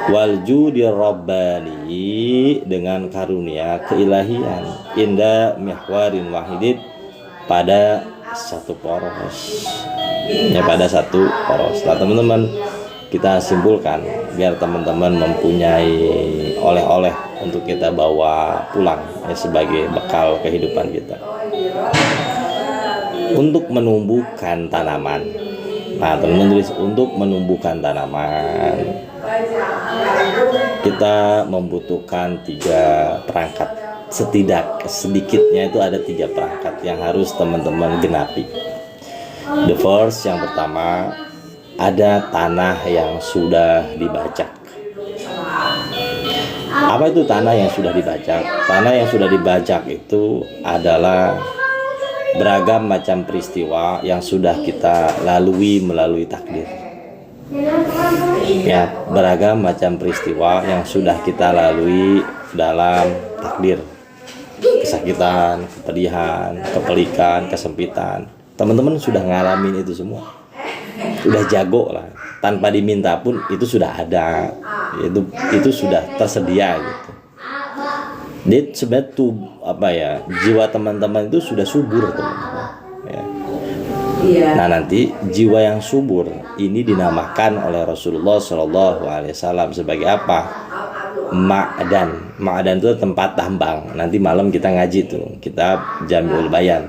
wal judir rabbani, dengan karunia keilahian, inda mihwarin wahidid, pada satu poros, ya pada satu poros. Nah, teman-teman, kita simpulkan biar teman-teman mempunyai oleh-oleh untuk kita bawa pulang, ya, sebagai bekal kehidupan kita untuk menumbuhkan tanaman. Nah, teman-teman tulis, untuk menumbuhkan tanaman kita membutuhkan 3 perangkat. Sedikitnya itu ada 3 perangkat yang harus teman-teman genapi. The first, yang pertama, ada tanah yang sudah dibajak. Apa itu tanah yang sudah dibajak? Tanah yang sudah dibajak itu adalah beragam macam peristiwa yang sudah kita lalui melalui takdir. Ya, beragam macam peristiwa yang sudah kita lalui dalam takdir. Kesakitan, kepedihan, kepelikan, kesempitan. Teman-teman sudah ngalamin itu semua. Udah jago lah. Tanpa diminta pun itu sudah ada. Itu sudah tersedia gitu. Jadi sebenarnya tuh jiwa teman-teman itu sudah subur, teman-teman. Ya. Nah, nanti jiwa yang subur ini dinamakan oleh Rasulullah SAW sebagai apa? Ma'dan. Ma'dan itu tempat tambang. Nanti malam kita ngaji tuh, kitab Jami'ul Bayan.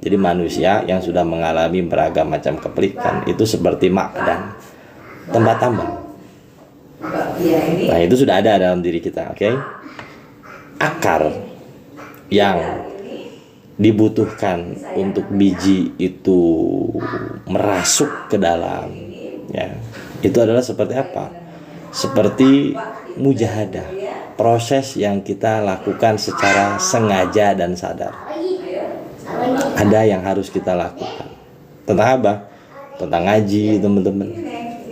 Jadi manusia yang sudah mengalami beragam macam kepelikan itu seperti ma'dan, tempat tambang. Nah, itu sudah ada dalam diri kita, oke? Akar yang dibutuhkan untuk biji itu merasuk ke dalam, ya, itu adalah seperti apa? Seperti mujahadah, proses yang kita lakukan secara sengaja dan sadar. Ada yang harus kita lakukan. Tentang apa? Tentang ngaji, teman-teman.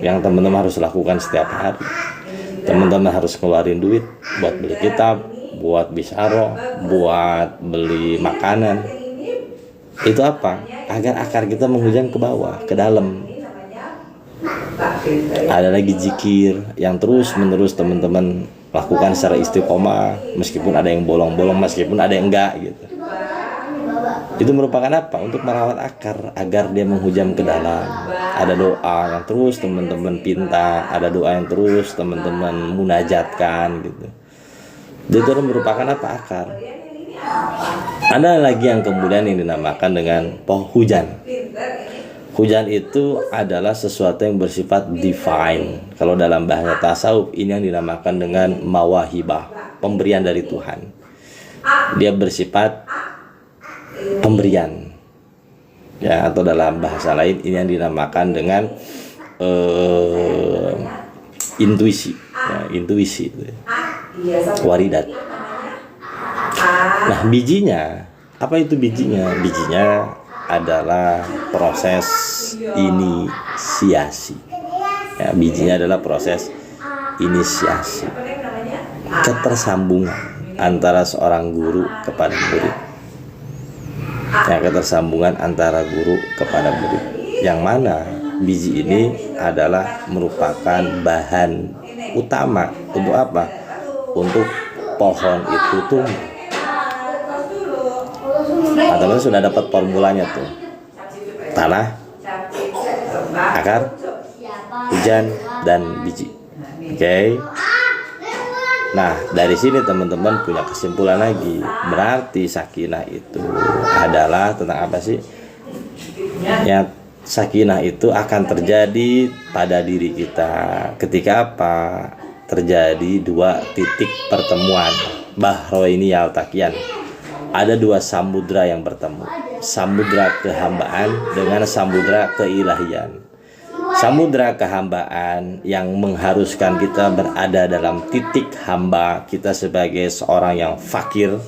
Yang teman-teman harus lakukan setiap hari. Teman-teman harus keluarin duit buat beli kitab, buat bisyaro, buat beli makanan. Itu apa? Agar akar kita menghujam ke bawah, ke dalam. Ada lagi zikir yang terus menerus teman-teman lakukan secara istiqomah, meskipun ada yang bolong-bolong, meskipun ada yang enggak gitu. Itu merupakan apa? Untuk merawat akar agar dia menghujam ke dalam. Ada doa yang terus teman-teman pinta, ada doa yang terus teman-teman munajatkan gitu. Itu merupakan apa? Akar. Ada lagi yang kemudian yang dinamakan dengan hujan. Hujan itu adalah sesuatu yang bersifat divine. Kalau dalam bahasa tasawuf ini yang dinamakan dengan mawahibah, pemberian dari Tuhan. Dia bersifat pemberian, ya, atau dalam bahasa lain ini yang dinamakan dengan intuisi, ya, intuisi, waridat. Nah, bijinya apa itu bijinya? Bijinya adalah proses inisiasi. Ya, bijinya adalah proses inisiasi, ketersambungan antara seorang guru kepada murid. Ya, ketersambungan antara guru kepada murid, yang mana biji ini adalah merupakan bahan utama untuk apa? Untuk pohon itu tumbuh. Nah, teman-teman sudah dapat formulanya tuh: tanah, akar, hujan, dan biji. Oke. Nah, dari sini teman-teman punya kesimpulan lagi. Berarti sakinah itu adalah tentang apa sih? Ya, sakinah itu akan terjadi pada diri kita ketika apa? Terjadi dua titik pertemuan. Bahroini yaltaqiyan. Ada dua samudra yang bertemu. Samudra kehambaan dengan samudra keilahian. Samudra kehambaan yang mengharuskan kita berada dalam titik hamba kita sebagai seorang yang fakir.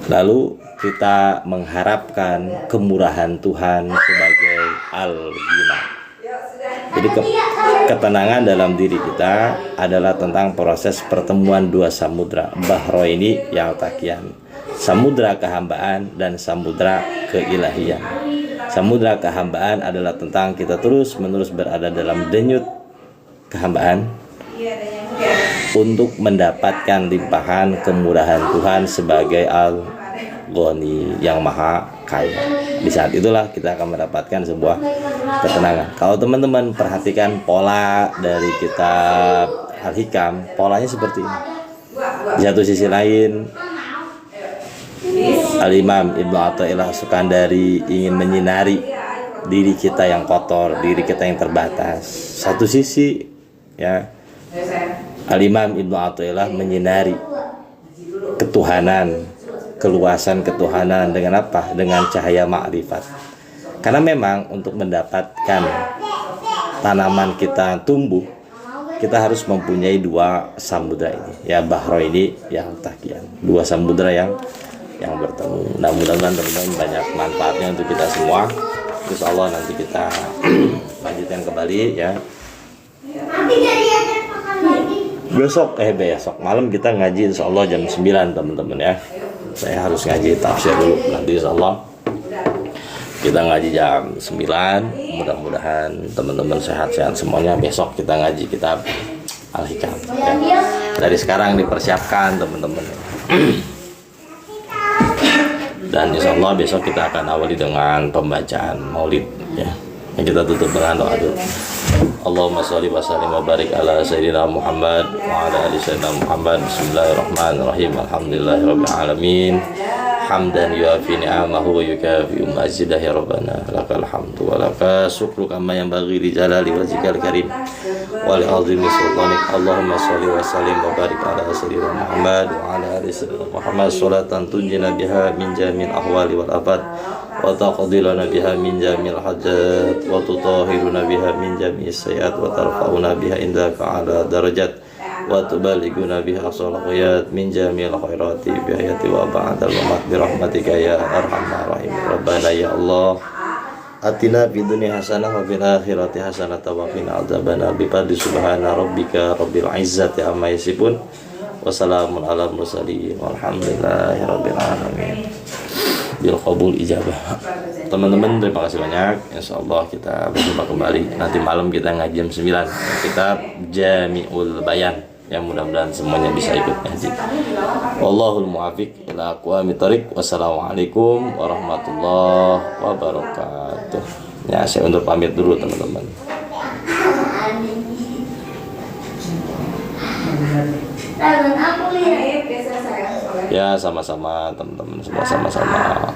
Lalu kita mengharapkan kemurahan Tuhan sebagai al-ghina. Jadi ketenangan dalam diri kita adalah tentang proses pertemuan dua samudra, bahroini yaltaqiyan. Samudra kehambaan dan samudra keilahian. Samudra kehambaan adalah tentang kita terus-menerus berada dalam denyut kehambaan untuk mendapatkan limpahan kemurahan Tuhan sebagai Al-Ghani, yang maha kaya. Di saat itulah kita akan mendapatkan sebuah ketenangan. Kalau teman-teman perhatikan pola dari kitab Al-Hikam, polanya seperti ini. Di satu sisi lain, Al-Imam Ibnu Athaillah Sukandari ingin menyinari diri kita yang kotor, diri kita yang terbatas. Satu sisi, ya, Al-Imam Ibnu Athaillah menyinari ketuhanan, keluasan ketuhanan dengan apa? Dengan cahaya ma'rifat. Karena memang untuk mendapatkan tanaman kita tumbuh, kita harus mempunyai dua samudra ini, ya, bahro ini yang takian, dua samudra yang yang bertemu. Nah, mudah-mudahan teman-teman banyak manfaatnya untuk kita semua. Insya Allah nanti kita lanjutkan kembali ya. Besok malam kita ngaji insya Allah jam 9 teman-teman ya. Saya harus ngaji tafsir dulu nanti insya Allah. Kita ngaji jam 9. Mudah-mudahan teman-teman sehat-sehat semuanya. Besok kita ngaji kitab Al-Hikam ya. Dari sekarang dipersiapkan teman-teman. Dan insya Allah besok kita akan awali dengan pembacaan maulid ya. Yang kita tutup dengan doa dulu. Allahumma sholli wa sallim wa barik ala sayyidina Muhammad wa ala ali sayyidina Muhammad. Bismillahirrahmanirrahim. Alhamdulillahirabbil alamin. Hamdan yuafi ni'amahu wa yukafi mazidah ya rabbana lakal hamdu wa laka syukru kama yanbaghi li jalali wajhikal karim wa li azimi sultanik. Allahumma sholli wa sallim wa barik ala sayyidina Muhammad wa ala ali sayyidina Muhammad salatan tunjina biha min jamil ahwali wal afat wa taqdilana biha min jamil hajat wa tutahhiruna biha min jamil sayyiat wa tarfa'una biha indaka ala darajat wa tuballighuna biha salawat min jamil khairati bi hayati wa ba'dal mamat bi rahmatika ya arhamar rahim. Rabbana ya Allah atina fid dunya hasanah wa fil akhirati hasanah wa qina adzabannar. Bi fadli subhana rabbika rabbil izzati amma yasifun wa salamun alal mursalin walhamdulillahi rabbil alamin. Bil qabul ijabah. Teman-teman terima kasih banyak. Insyaallah kita berjumpa kembali nanti malam. Kita ngaji jam 9 kitab Jami'ul Bayan yang mudah-mudahan semuanya bisa ikut ngaji. Wallahul muwaffiq ila aqwamit thoriq. Wassalamualaikum warahmatullahi wabarakatuh. Ya, saya untuk pamit dulu teman-teman. Ya, sama-sama teman-teman, semua sama-sama.